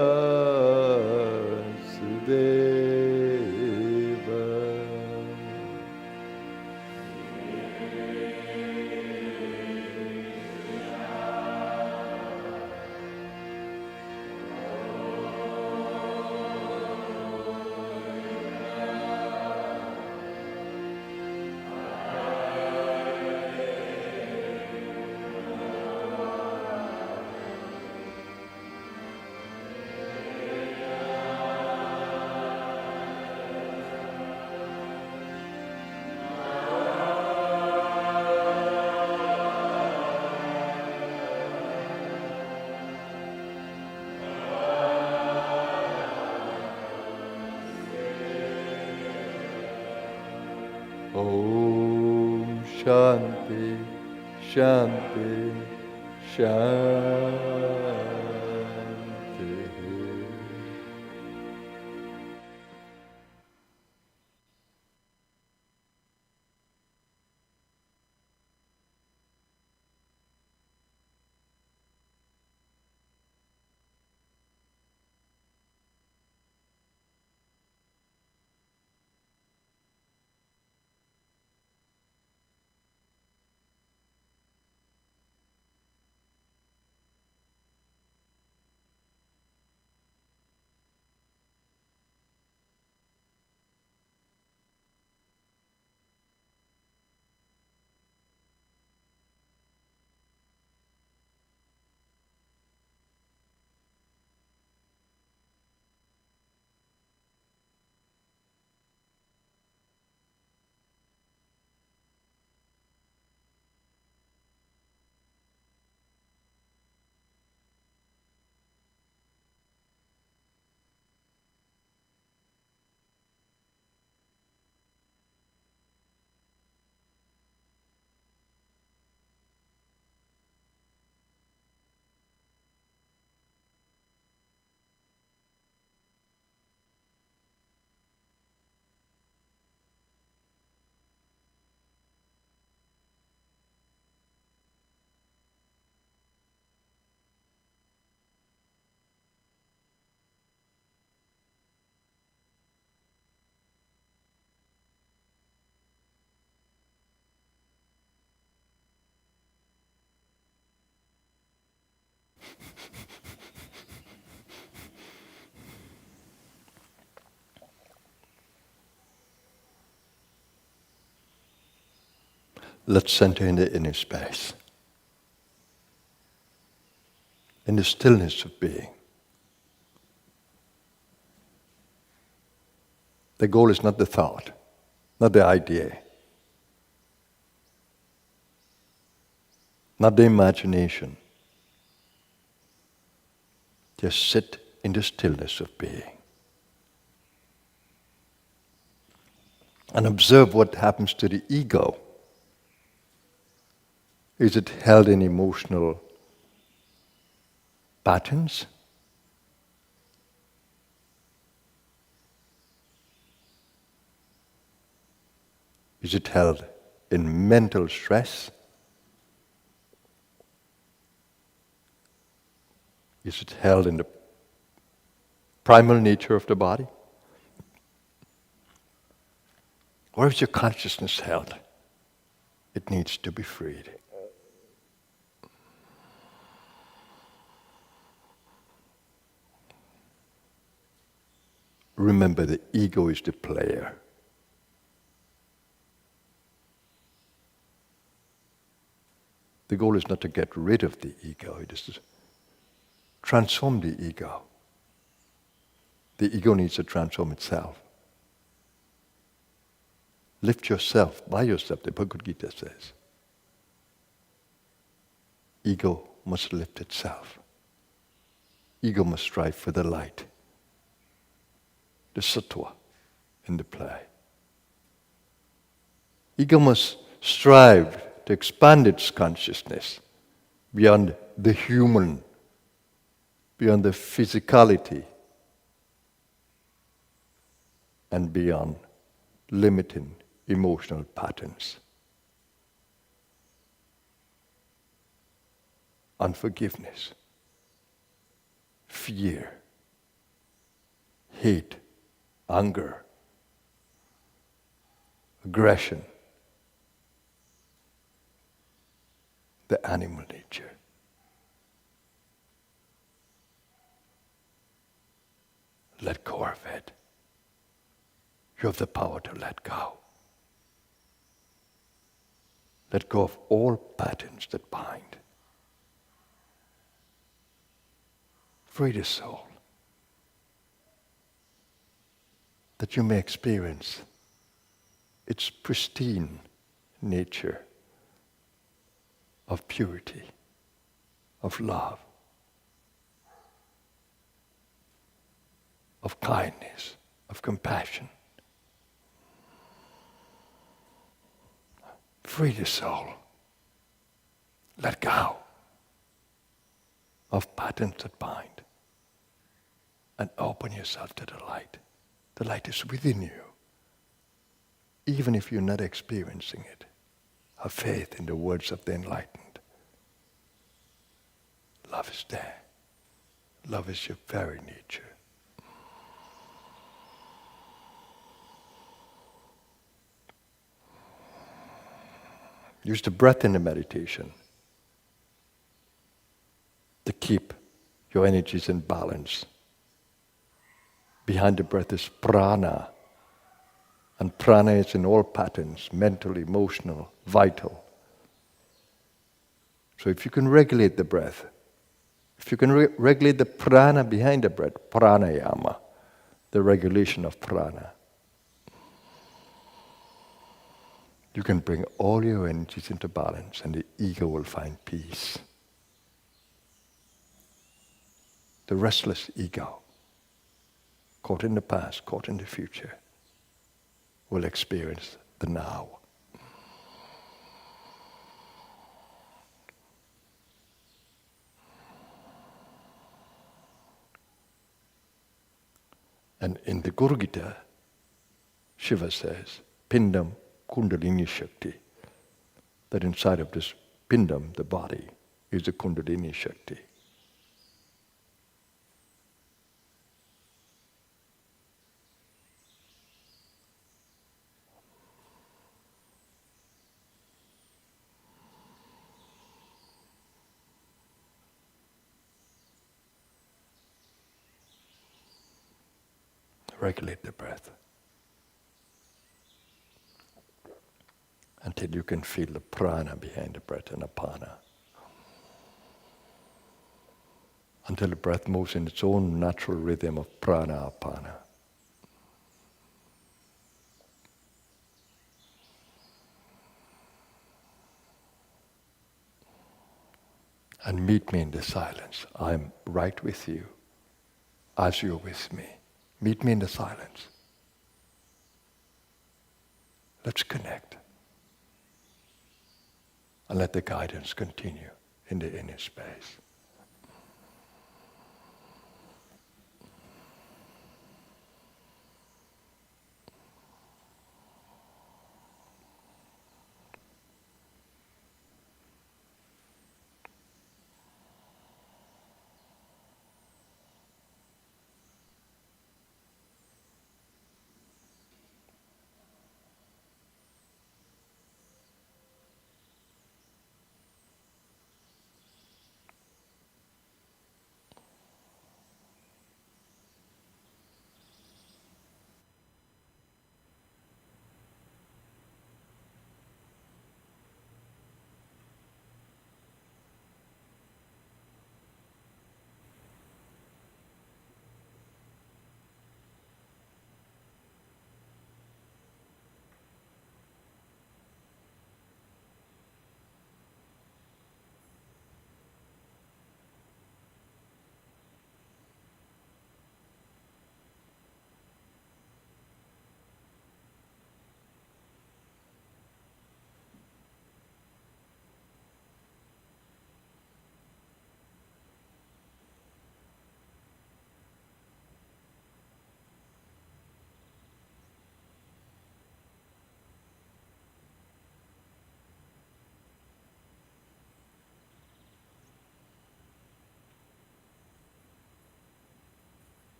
Om Shanti, Shanti, Shanti. Let's center in the inner space, in the stillness of being. The goal is not the thought, not the idea, not the imagination. Just sit in the stillness of being. And observe what happens to the ego. Is it held in emotional patterns? Is it held in mental stress? Is it held in the primal nature of the body? Or is your consciousness held? It needs to be freed. Remember, the ego is the player. The goal is not to get rid of the ego, it is to transform the ego. The ego needs to transform itself. Lift yourself by yourself, the Bhagavad Gita says. Ego must lift itself. Ego must strive for the light, the sattva in the play. Ego must strive to expand its consciousness beyond the human, beyond the physicality, and beyond limiting emotional patterns. Unforgiveness, fear, hate, anger, aggression, the animal nature. Let go of it. You have the power to let go. Let go of all patterns that bind. Free the soul, that you may experience its pristine nature of purity, of love, of kindness, of compassion. Free the soul. Let go of patterns that bind. And open yourself to the light. The light is within you. Even if you're not experiencing it. Have faith in the words of the enlightened. Love is there. Love is your very nature. Use the breath in the meditation to keep your energies in balance. Behind the breath is prana. And prana is in all patterns, mental, emotional, vital. So if you can regulate the breath, if you can regulate the prana behind the breath, pranayama, the regulation of prana, you can bring all your energies into balance and the ego will find peace. The restless ego, caught in the past, caught in the future, will experience the now. And in the Guru Gita, Shiva says, Pindam Kundalini Shakti, that inside of this Pindam, the body, is the Kundalini Shakti. Regulate the breath until you can feel the prana behind the breath and apana. Until the breath moves in its own natural rhythm of prana apana. And meet me in the silence. I'm right with you as you're with me. Meet me in the silence. Let's connect. And let the guidance continue in the inner space.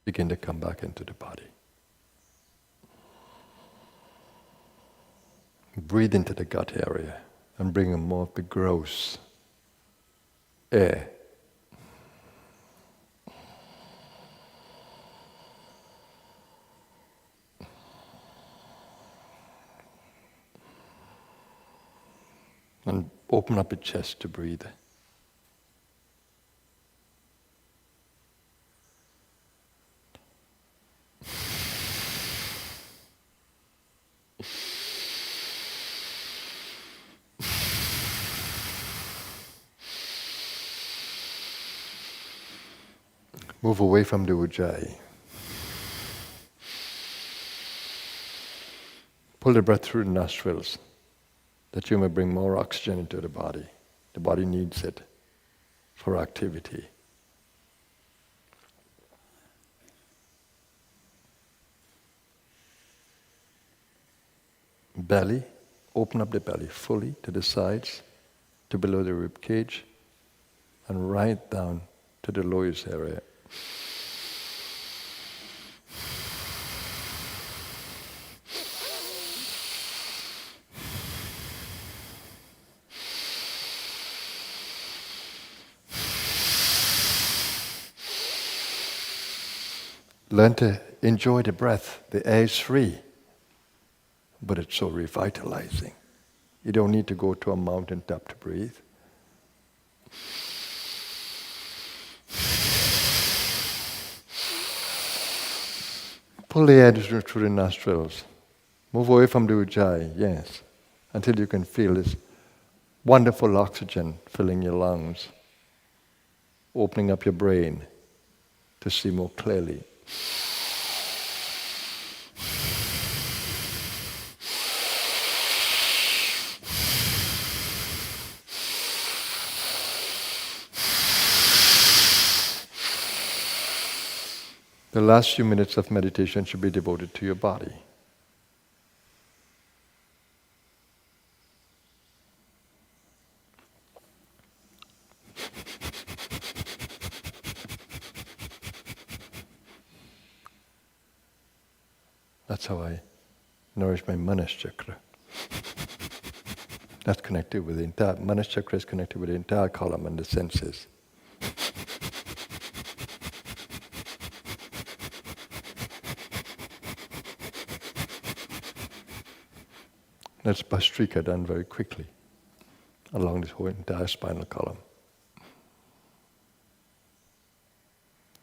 begin to come back into the body. Breathe into the gut area and bring in more of the gross air. And open up your chest to breathe. Move away from the ujjayi. Pull the breath through the nostrils, that you may bring more oxygen into the body. The body needs it for activity. Belly, open up the belly fully to the sides, to below the rib cage, and right down to the lowest area. Learn to enjoy the breath. The air is free, but it's so revitalizing. You don't need to go to a mountaintop to breathe. Pull the air through the nostrils. Move away from the ujjayi, yes, until you can feel this wonderful oxygen filling your lungs, opening up your brain to see more clearly. The last few minutes of meditation should be devoted to your body. That's how I nourish my manas chakra. That's connected with the entire, manas chakra is connected with the entire column and the senses. That's Bhastrika done very quickly along this whole entire spinal column.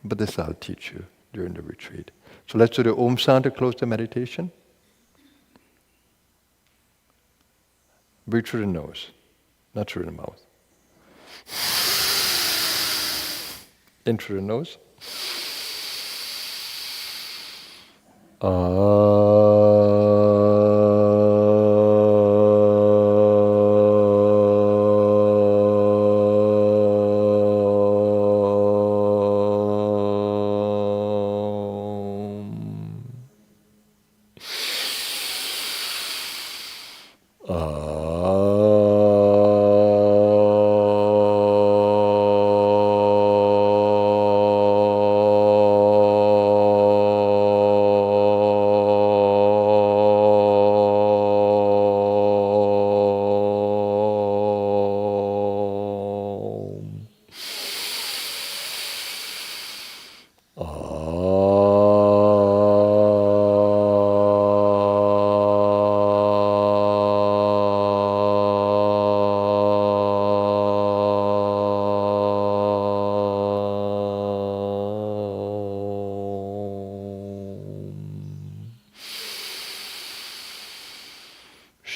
But this I'll teach you during the retreat. So let's do the Om sound to close the meditation. Breathe through the nose, not through the mouth. In through the nose.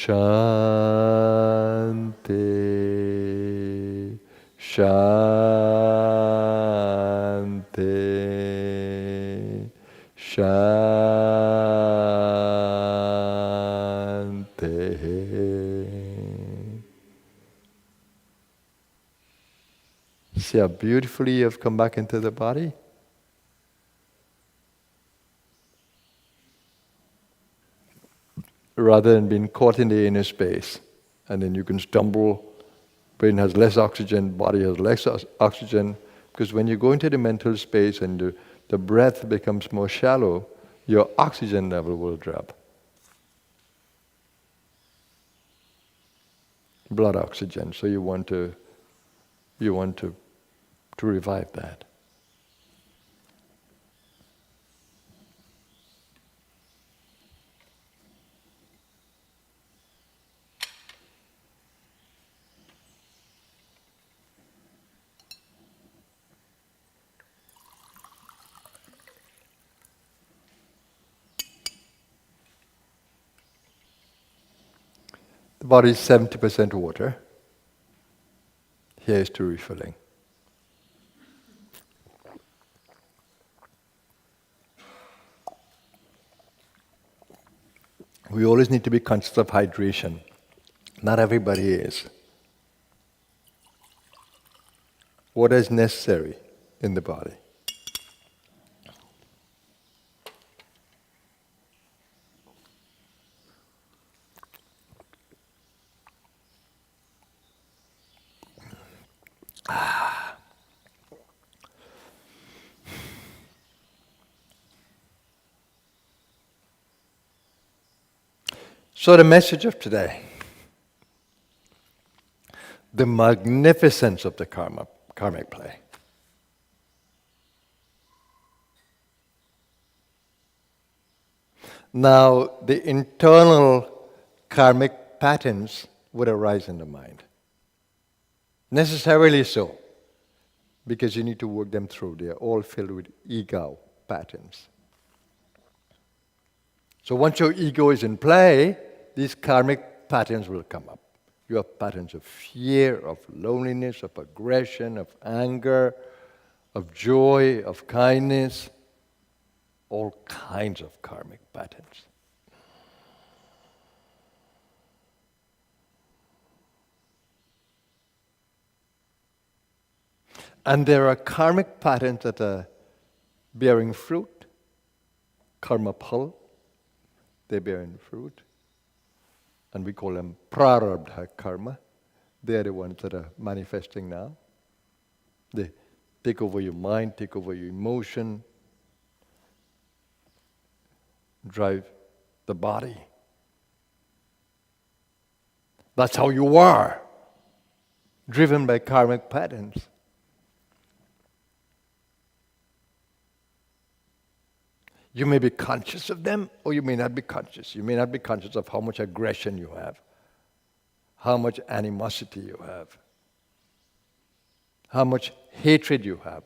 Shanti, Shanti, Shanti. See how beautifully you have come back into the body? Rather than being caught in the inner space. And then you can stumble, brain has less oxygen, body has less oxygen. Because when you go into the mental space and the breath becomes more shallow, your oxygen level will drop. Blood oxygen. So you want to revive that. The body is 70% water. Here is to refilling. We always need to be conscious of hydration. Not everybody is. Water is necessary in the body. So the message of today, the magnificence of the karmic play. Now, the internal karmic patterns would arise in the mind. Necessarily so, because you need to work them through. They are all filled with ego patterns. So once your ego is in play, these karmic patterns will come up. You have patterns of fear, of loneliness, of aggression, of anger, of joy, of kindness, all kinds of karmic patterns. And there are karmic patterns that are bearing fruit, karma phal, they're bearing fruit. And we call them prarabdha karma. They're the ones that are manifesting now. They take over your mind, take over your emotion, drive the body. That's how you are, driven by karmic patterns. You may be conscious of them, or you may not be conscious. You may not be conscious of how much aggression you have, how much animosity you have, how much hatred you have,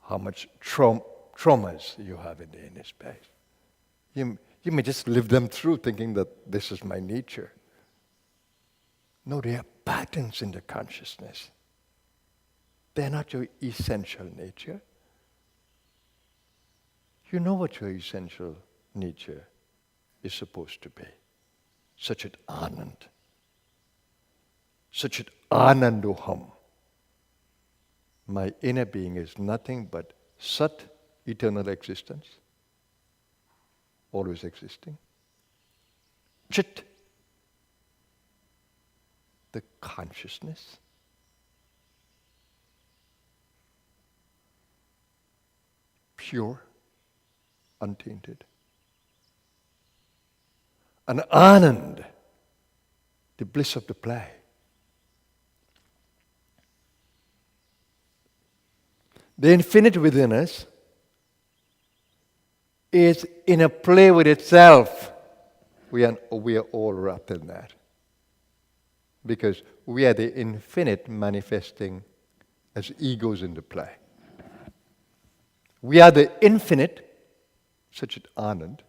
how much traumas you have in the inner space. You may just live them through thinking that this is my nature. No, they are patterns in the consciousness. They're not your essential nature. You know what your essential nature is supposed to be. Sachit Anand. Sachit Anandoham. My inner being is nothing but Sat, eternal existence, always existing. Chit, the consciousness. Pure, untainted. And Anand, the bliss of the play. The infinite within us is in a play with itself. We are all wrapped in that. Because we are the infinite manifesting as egos in the play. We are the infinite, Sachit Anand,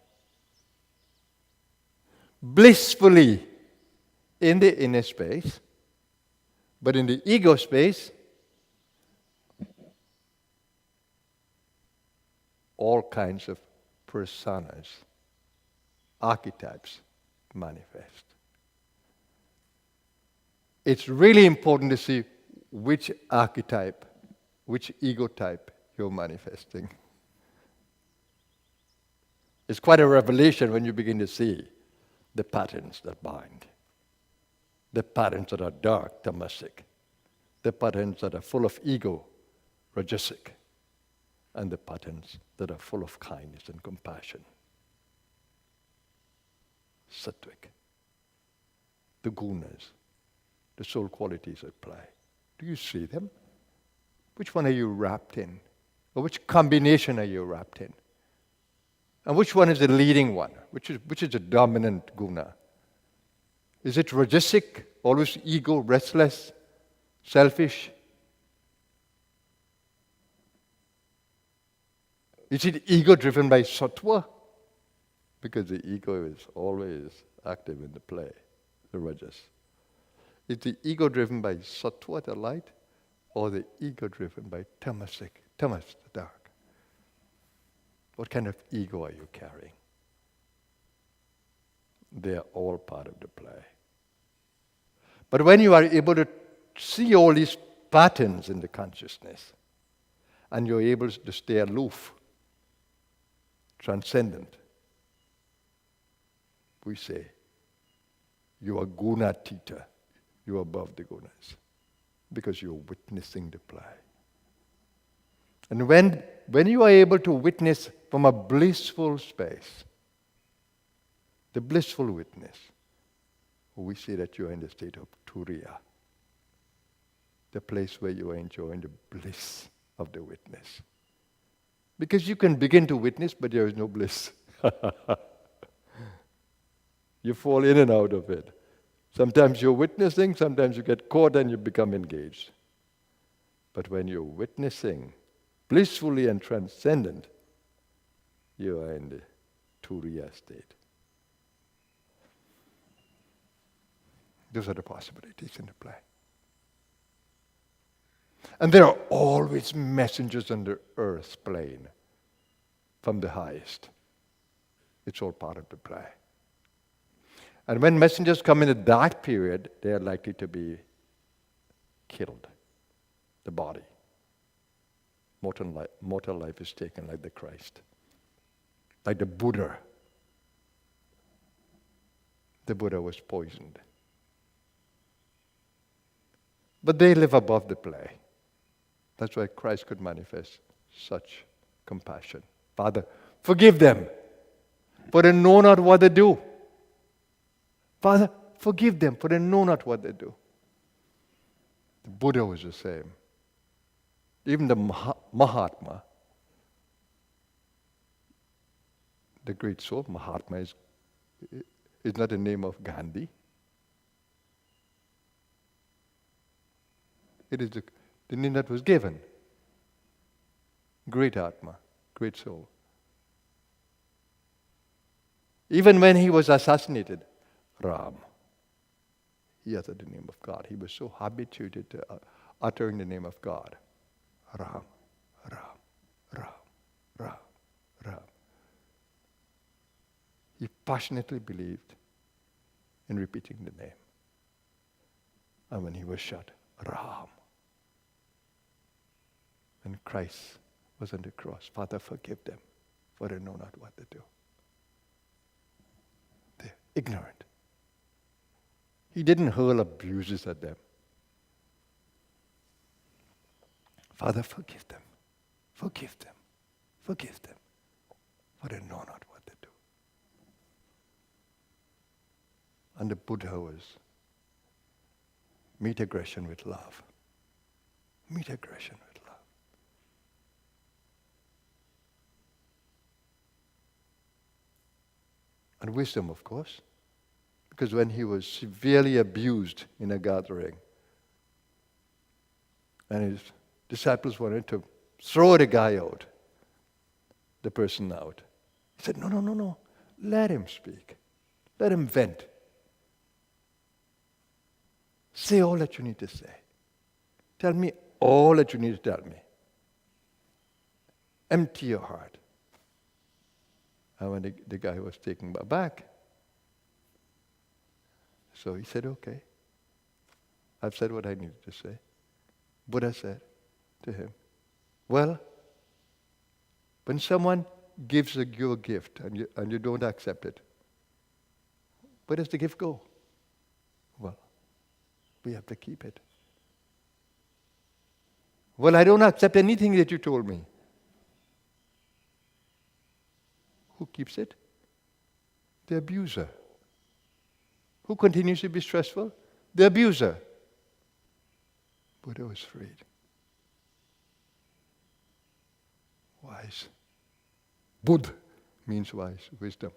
blissfully in the inner space, but in the ego space, all kinds of personas, archetypes manifest. It's really important to see which archetype, which ego type you're manifesting. It's quite a revelation when you begin to see the patterns that bind, the patterns that are dark, tamasic, the patterns that are full of ego, rajasic, and the patterns that are full of kindness and compassion. Sattvic. The gunas, the soul qualities at play. Do you see them? Which one are you wrapped in? Or which combination are you wrapped in? And which one is the leading one? Which is the dominant guna? Is it rajasic, always ego, restless, selfish? Is it ego driven by sattva? Because the ego is always active in the play, the rajas. Is the ego driven by sattva, the light, or the ego driven by tamasic, tamas, the dark? What kind of ego are you carrying? They are all part of the play. But when you are able to see all these patterns in the consciousness, and you're able to stay aloof, transcendent, we say, you are gunatita, you are above the gunas, because you're witnessing the play. And when you are able to witness from a blissful space, the blissful witness, we say that you are in the state of turiya, the place where you are enjoying the bliss of the witness. Because you can begin to witness, but there is no bliss. You fall in and out of it. Sometimes you're witnessing, sometimes you get caught and you become engaged. But when you're witnessing blissfully and transcendent, you are in the turiya state. Those are the possibilities in the play. And there are always messengers on the earth plane from the highest. It's all part of the play. And when messengers come in a dark period, they are likely to be killed. The body. Mortal life is taken like the Christ. Like the Buddha. The Buddha was poisoned. But they live above the play. That's why Christ could manifest such compassion. Father, forgive them, for they know not what they do. Father, forgive them, for they know not what they do. The Buddha was the same. Even the Mahatma, the great soul, Mahatma is not the name of Gandhi. It is the name that was given. Great Atma, great soul. Even when he was assassinated, Ram, he uttered the name of God. He was so habituated to uttering the name of God. Ram, Ram, Ram, Ram, Ram. He passionately believed in repeating the name. And when he was shot, Ram. And Christ was on the cross. Father, forgive them, for they know not what they do. They're ignorant. He didn't hurl abuses at them. Father, forgive them. Forgive them. Forgive them, for they know not what they do. And the Buddha was meet aggression with love. Meet aggression with love. And wisdom, of course. Because when he was severely abused in a gathering, and his disciples wanted to throw the guy out, the person out, he said, no, let him speak. Let him vent. Say all that you need to say. Tell me all that you need to tell me. Empty your heart. And when the guy was taken aback, so he said, okay, I've said what I needed to say. Buddha said to him, well, when someone gives you a gift and you don't accept it, where does the gift go? Well, we have to keep it. Well, I don't accept anything that you told me. Who keeps it? The abuser. Who continues to be stressful? The abuser. Buddha was freed. Wise. Buddh means wise, wisdom.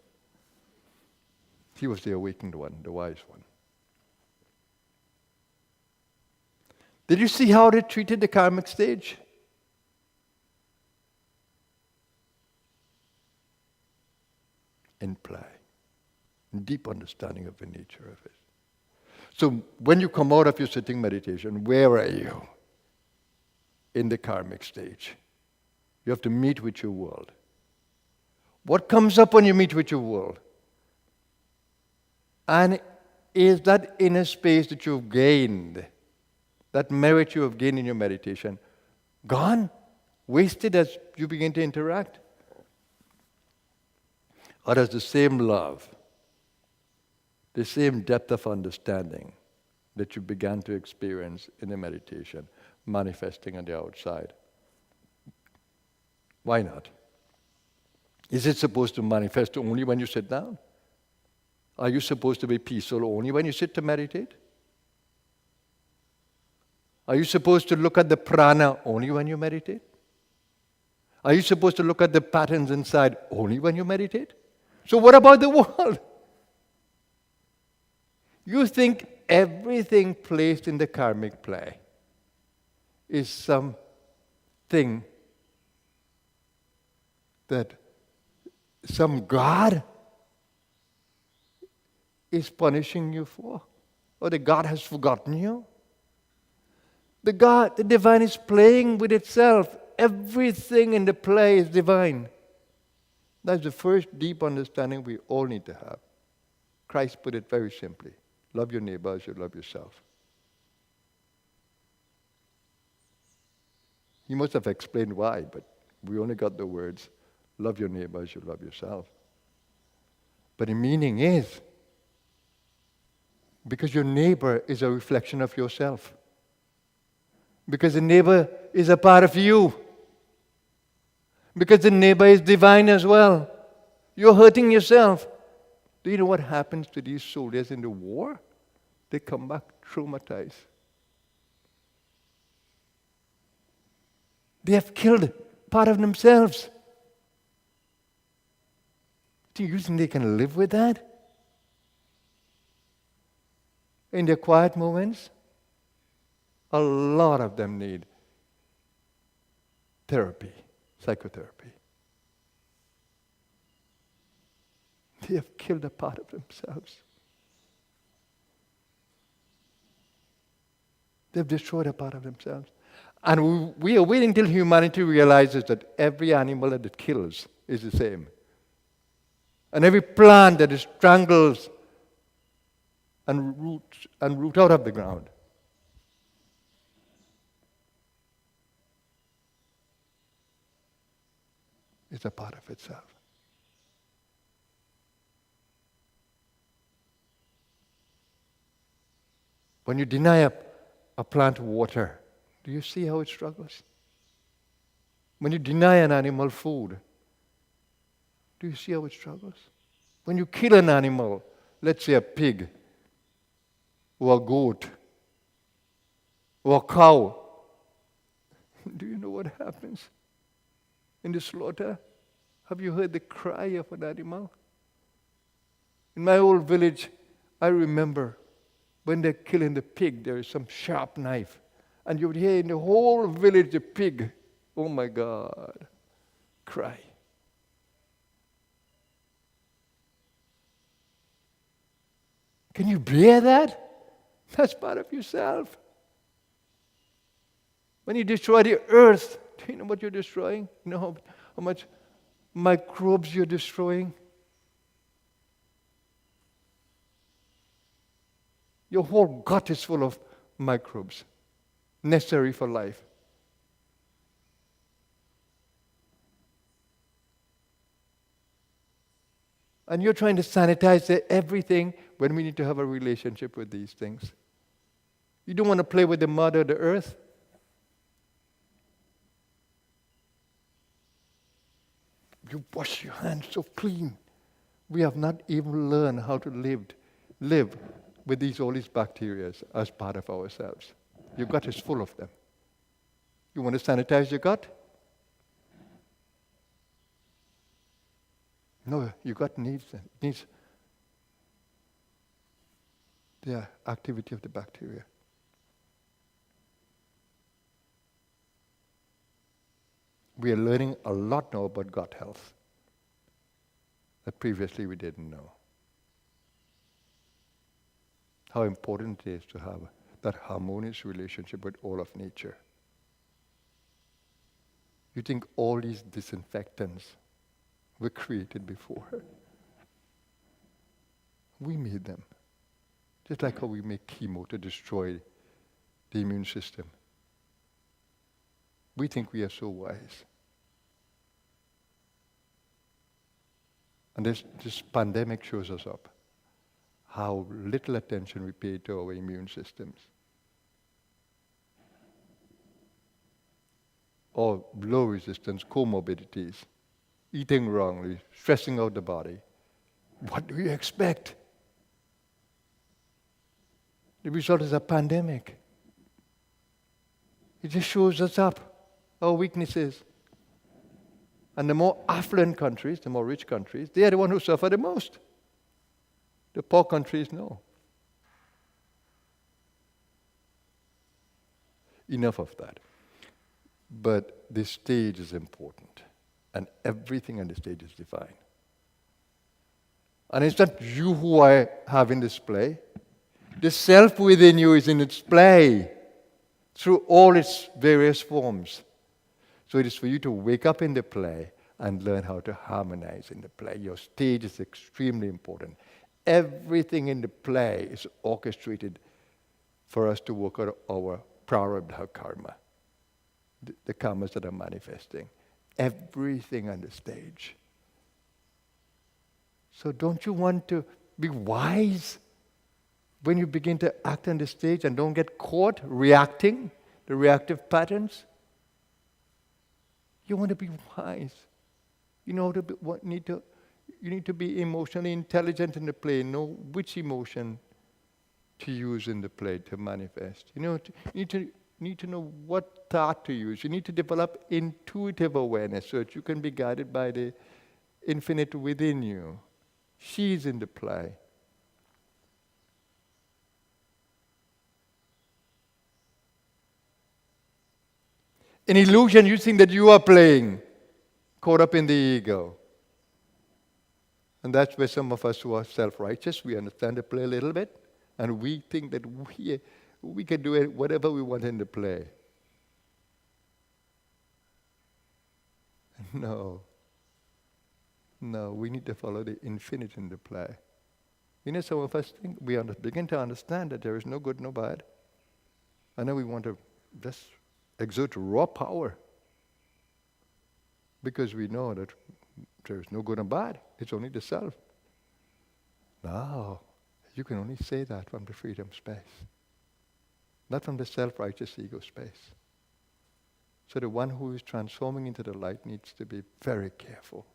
He was the awakened one, the wise one. Did you see how they treated the karmic stage? In play. In deep understanding of the nature of it. So when you come out of your sitting meditation, where are you? In the karmic stage. You have to meet with your world. What comes up when you meet with your world? And is that inner space that you've gained, that merit you have gained in your meditation, gone? Wasted as you begin to interact? Or does the same love, the same depth of understanding that you began to experience in the meditation manifesting on the outside? Why not? Is it supposed to manifest only when you sit down? Are you supposed to be peaceful only when you sit to meditate? Are you supposed to look at the prana only when you meditate? Are you supposed to look at the patterns inside only when you meditate? So what about the world? You think everything placed in the karmic play is something that some God is punishing you for? Or the God has forgotten you? The divine is playing with itself. Everything in the play is divine. That's the first deep understanding we all need to have. Christ put it very simply. Love your neighbor as you love yourself. He must have explained why, but we only got the words, love your neighbor as you love yourself. But the meaning is, because your neighbor is a reflection of yourself. Because the neighbor is a part of you. Because the neighbor is divine as well. You're hurting yourself. Do you know what happens to these soldiers in the war? They come back traumatized. They have killed part of themselves. Do you think they can live with that? In their quiet moments? A lot of them need therapy, psychotherapy. They have killed a part of themselves. They've destroyed a part of themselves. And we are waiting until humanity realizes that every animal that it kills is the same. And every plant that it strangles and root out of the ground is a part of itself. When you deny a plant water, do you see how it struggles? When you deny an animal food, do you see how it struggles? When you kill an animal, let's say a pig, or a goat, or a cow, do you know what happens in the slaughter? Have you heard the cry of an animal? In my old village, I remember when they're killing the pig, there is some sharp knife. And you would hear in the whole village the pig, oh my God, cry. Can you bear that? That's part of yourself. When you destroy the earth, do you know what you're destroying? You know how much microbes you're destroying? Your whole gut is full of microbes necessary for life. And you're trying to sanitize everything when we need to have a relationship with these things. You don't want to play with the mother, the earth. You wash your hands so clean. We have not even learned how to live with all these bacteria as part of ourselves. Your gut is full of them. You want to sanitize your gut? No, your gut needs them. It needs the activity of the bacteria. We are learning a lot now about gut health that previously we didn't know. How important it is to have that harmonious relationship with all of nature. You think all these disinfectants were created before? We made them. Just like how we make chemo to destroy the immune system. We think we are so wise. And this pandemic shows us up how little attention we pay to our immune systems. Or low resistance, comorbidities, eating wrongly, stressing out the body. What do you expect? The result is a pandemic. It just shows us up, our weaknesses. And the more affluent countries, the more rich countries, they are the ones who suffer the most. The poor countries, no. Enough of that. But the stage is important. And everything on the stage is divine. And it's not you who I have in display. The self within you is in display through all its various forms. So it is for you to wake up in the play and learn how to harmonize in the play. Your stage is extremely important. Everything in the play is orchestrated for us to work out our prarabdha karma, the karmas that are manifesting. Everything on the stage. So don't you want to be wise when you begin to act on the stage and don't get caught reacting, the reactive patterns? You want to be wise. You need to be emotionally intelligent in the play. Know which emotion to use in the play to manifest. You need to know what thought to use. You need to develop intuitive awareness so that you can be guided by the infinite within you. She's in the play. In illusion, you think that you are playing, caught up in the ego. And that's where some of us who are self-righteous, we understand the play a little bit, and we think that we can do whatever we want in the play. No, we need to follow the infinite in the play. Some of us think we begin to understand that there is no good, no bad. And then we want to just exert raw power because we know that there is no good and bad. It's only the self. No, you can only say that from the freedom space, not from the self-righteous ego space. So the one who is transforming into the light needs to be very careful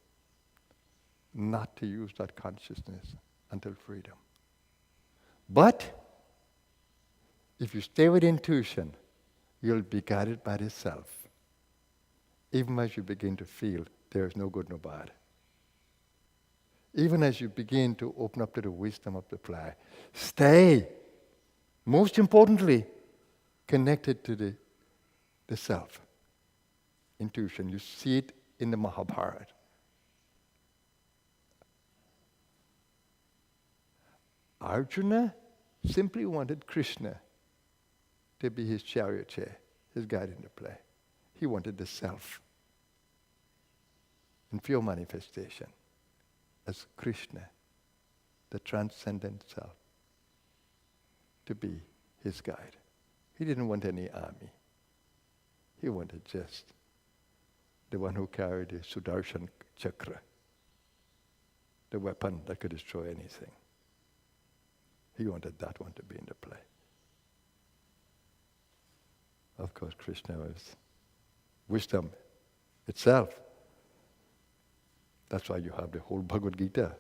not to use that consciousness until freedom. But if you stay with intuition, you'll be guided by the self, even as you begin to feel there is no good, no bad. Even as you begin to open up to the wisdom of the play, stay, most importantly, connected to the self, intuition. You see it in the Mahabharata. Arjuna simply wanted Krishna to be his charioteer, his guide in the play. He wanted the self in pure manifestation as Krishna, the transcendent self, to be his guide. He didn't want any army. He wanted just the one who carried the Sudarshan Chakra, the weapon that could destroy anything. He wanted that one to be in the play. Of course, Krishna was wisdom itself. That's why you have the whole Bhagavad Gita.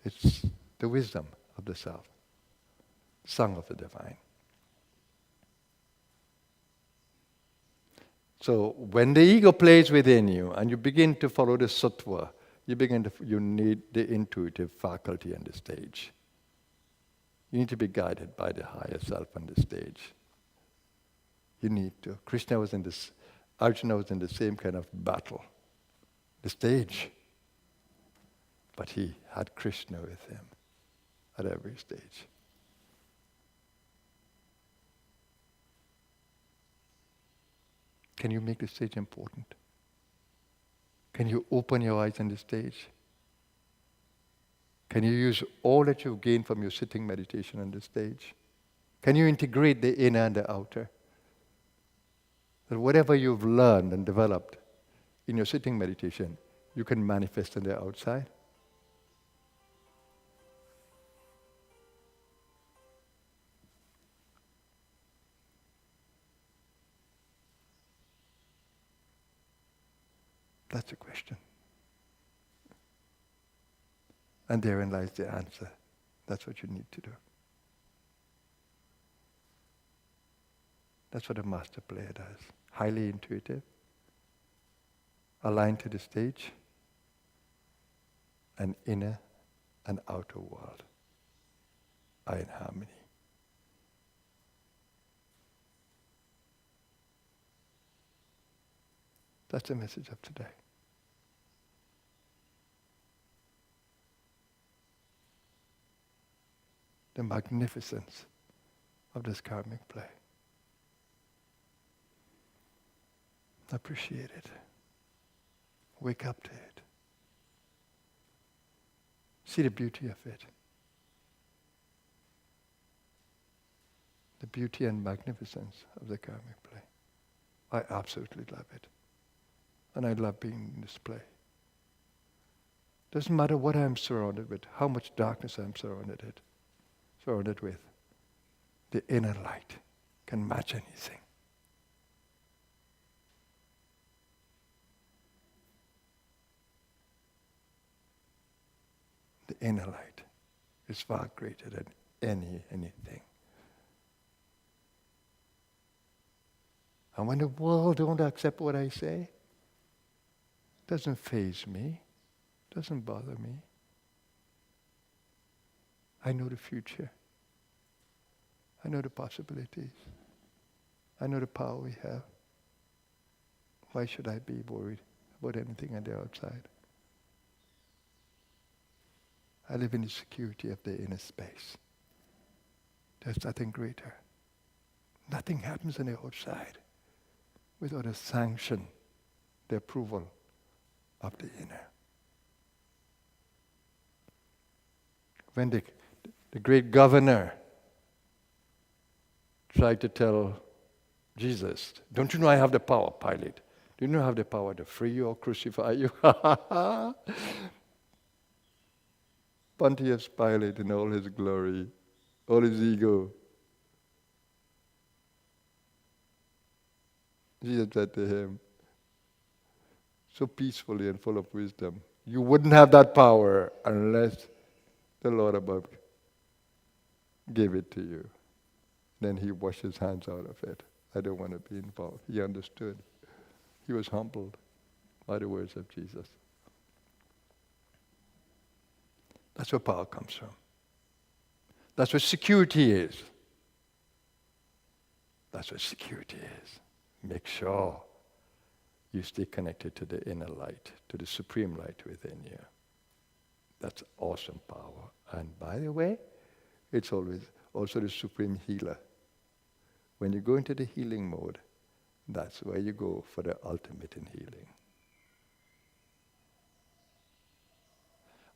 It's the wisdom of the self, song of the divine. So when the ego plays within you and you begin to follow the sattva, you need the intuitive faculty on the stage. You need to be guided by the higher self on the stage. You need to. Arjuna was in the same kind of battle, the stage. But he had Krishna with him at every stage. Can you make the stage important? Can you open your eyes on the stage? Can you use all that you've gained from your sitting meditation on the stage? Can you integrate the inner and the outer? That whatever you've learned and developed in your sitting meditation, you can manifest on the outside? That's the question. And therein lies the answer. That's what you need to do. That's what a master player does. Highly intuitive, aligned to the stage, and inner and outer world are in harmony. That's the message of today. The magnificence of this karmic play. Appreciate it. Wake up to it. See the beauty of it. The beauty and magnificence of the karmic play. I absolutely love it. And I love being in this play. Doesn't matter what I'm surrounded with, how much darkness I'm surrounded with. The inner light can match anything. The inner light is far greater than anything. And when the world don't accept what I say, it doesn't faze me, doesn't bother me. I know the future. I know the possibilities. I know the power we have. Why should I be worried about anything on the outside? I live in the security of the inner space. There's nothing greater. Nothing happens on the outside without a sanction, the approval of the inner. When the great governor tried to tell Jesus, don't you know I have the power, Pilate? Do you know I have the power to free you or crucify you? Pontius Pilate in all his glory, all his ego. Jesus said to him, so peacefully and full of wisdom, you wouldn't have that power unless the Lord above gave it to you. Then he washed his hands out of it. I don't want to be involved. He understood. He was humbled by the words of Jesus. That's where power comes from. That's what security is. That's what security is. Make sure you stay connected to the inner light, to the supreme light within you. That's awesome power. And by the way, it's always also the supreme healer. When you go into the healing mode, that's where you go for the ultimate in healing.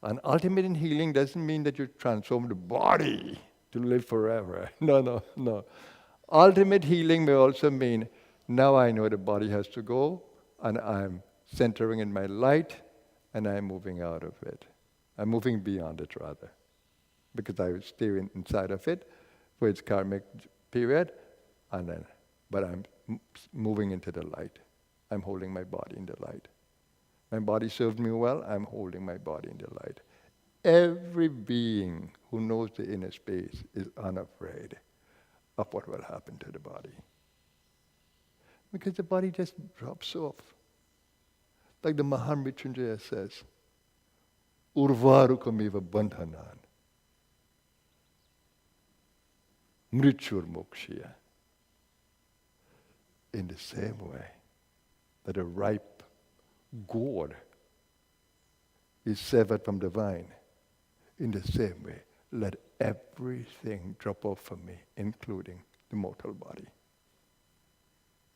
And ultimate in healing doesn't mean that you transform the body to live forever. No. Ultimate healing may also mean, now I know the body has to go, and I'm centering in my light, and I'm moving out of it. I'm moving beyond it, rather. Because I would stay inside of it for its karmic period, but I'm moving into the light. I'm holding my body in the light. My body served me well, I'm holding my body in the light. Every being who knows the inner space is unafraid of what will happen to the body. Because the body just drops off. Like the Mahamrityunjaya says, Urvarukamiva bandhanan, mrityur mokshya. In the same way that a ripe gourd is severed from the vine, in the same way, let everything drop off from me, including the mortal body.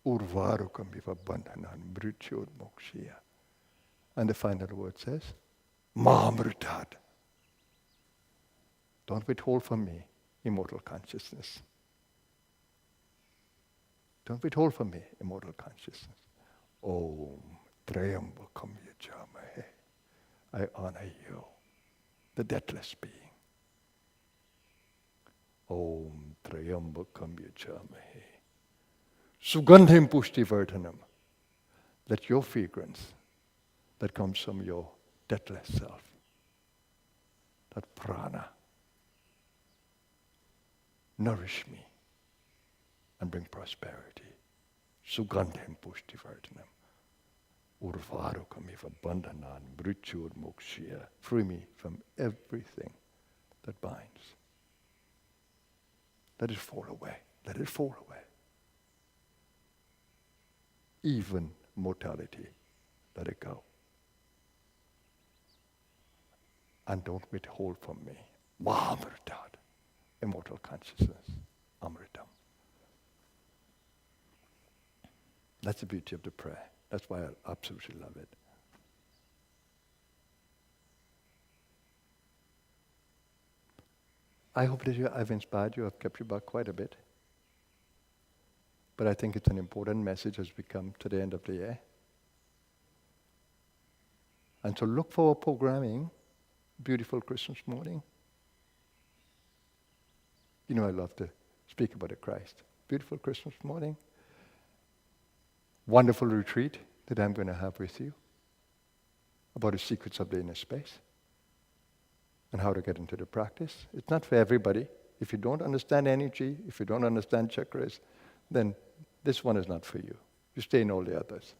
Urvarukamiva bandhanan mrityur mokshya. And the final word says, Mahamritat. Don't withhold from me immortal consciousness. Don't withhold from me immortal consciousness. Om Trayambakam Yajamahe. I honor you, the deathless being. Om Trayambakam Yajamahe. Sugandhim Pushtivardhanam. Let your fragrance that comes from your deathless self, that prana, nourish me and bring prosperity. Sugandhim Pushtivardhanam. Urvarukamiva bandhanan mrityur mokshya. Free me from everything that binds. Let it fall away. Let it fall away. Even mortality, let it go. And don't withhold from me Mahamritat, immortal consciousness, Amritam. That's the beauty of the prayer. That's why I absolutely love it. I hope that I've inspired you, I've kept you back quite a bit. But I think it's an important message as we come to the end of the year. And so look for our programming, beautiful Christmas morning. You know I love to speak about the Christ. Beautiful Christmas morning. Wonderful retreat that I'm going to have with you about the secrets of the inner space and how to get into the practice. It's not for everybody. If you don't understand energy, if you don't understand chakras, then this one is not for you. You stay in all the others.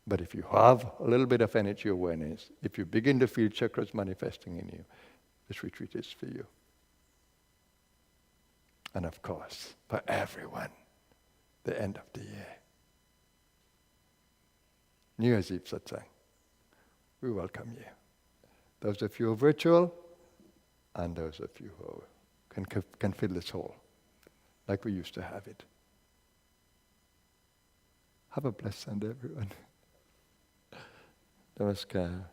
But if you have a little bit of energy awareness, if you begin to feel chakras manifesting in you, this retreat is for you. And of course, for everyone, the end of the year. New Year's Eve satsang. We welcome you. Those of you who are virtual, and those of you who can fill this hall, like we used to have it. Have a blessed Sunday, everyone. Namaskar.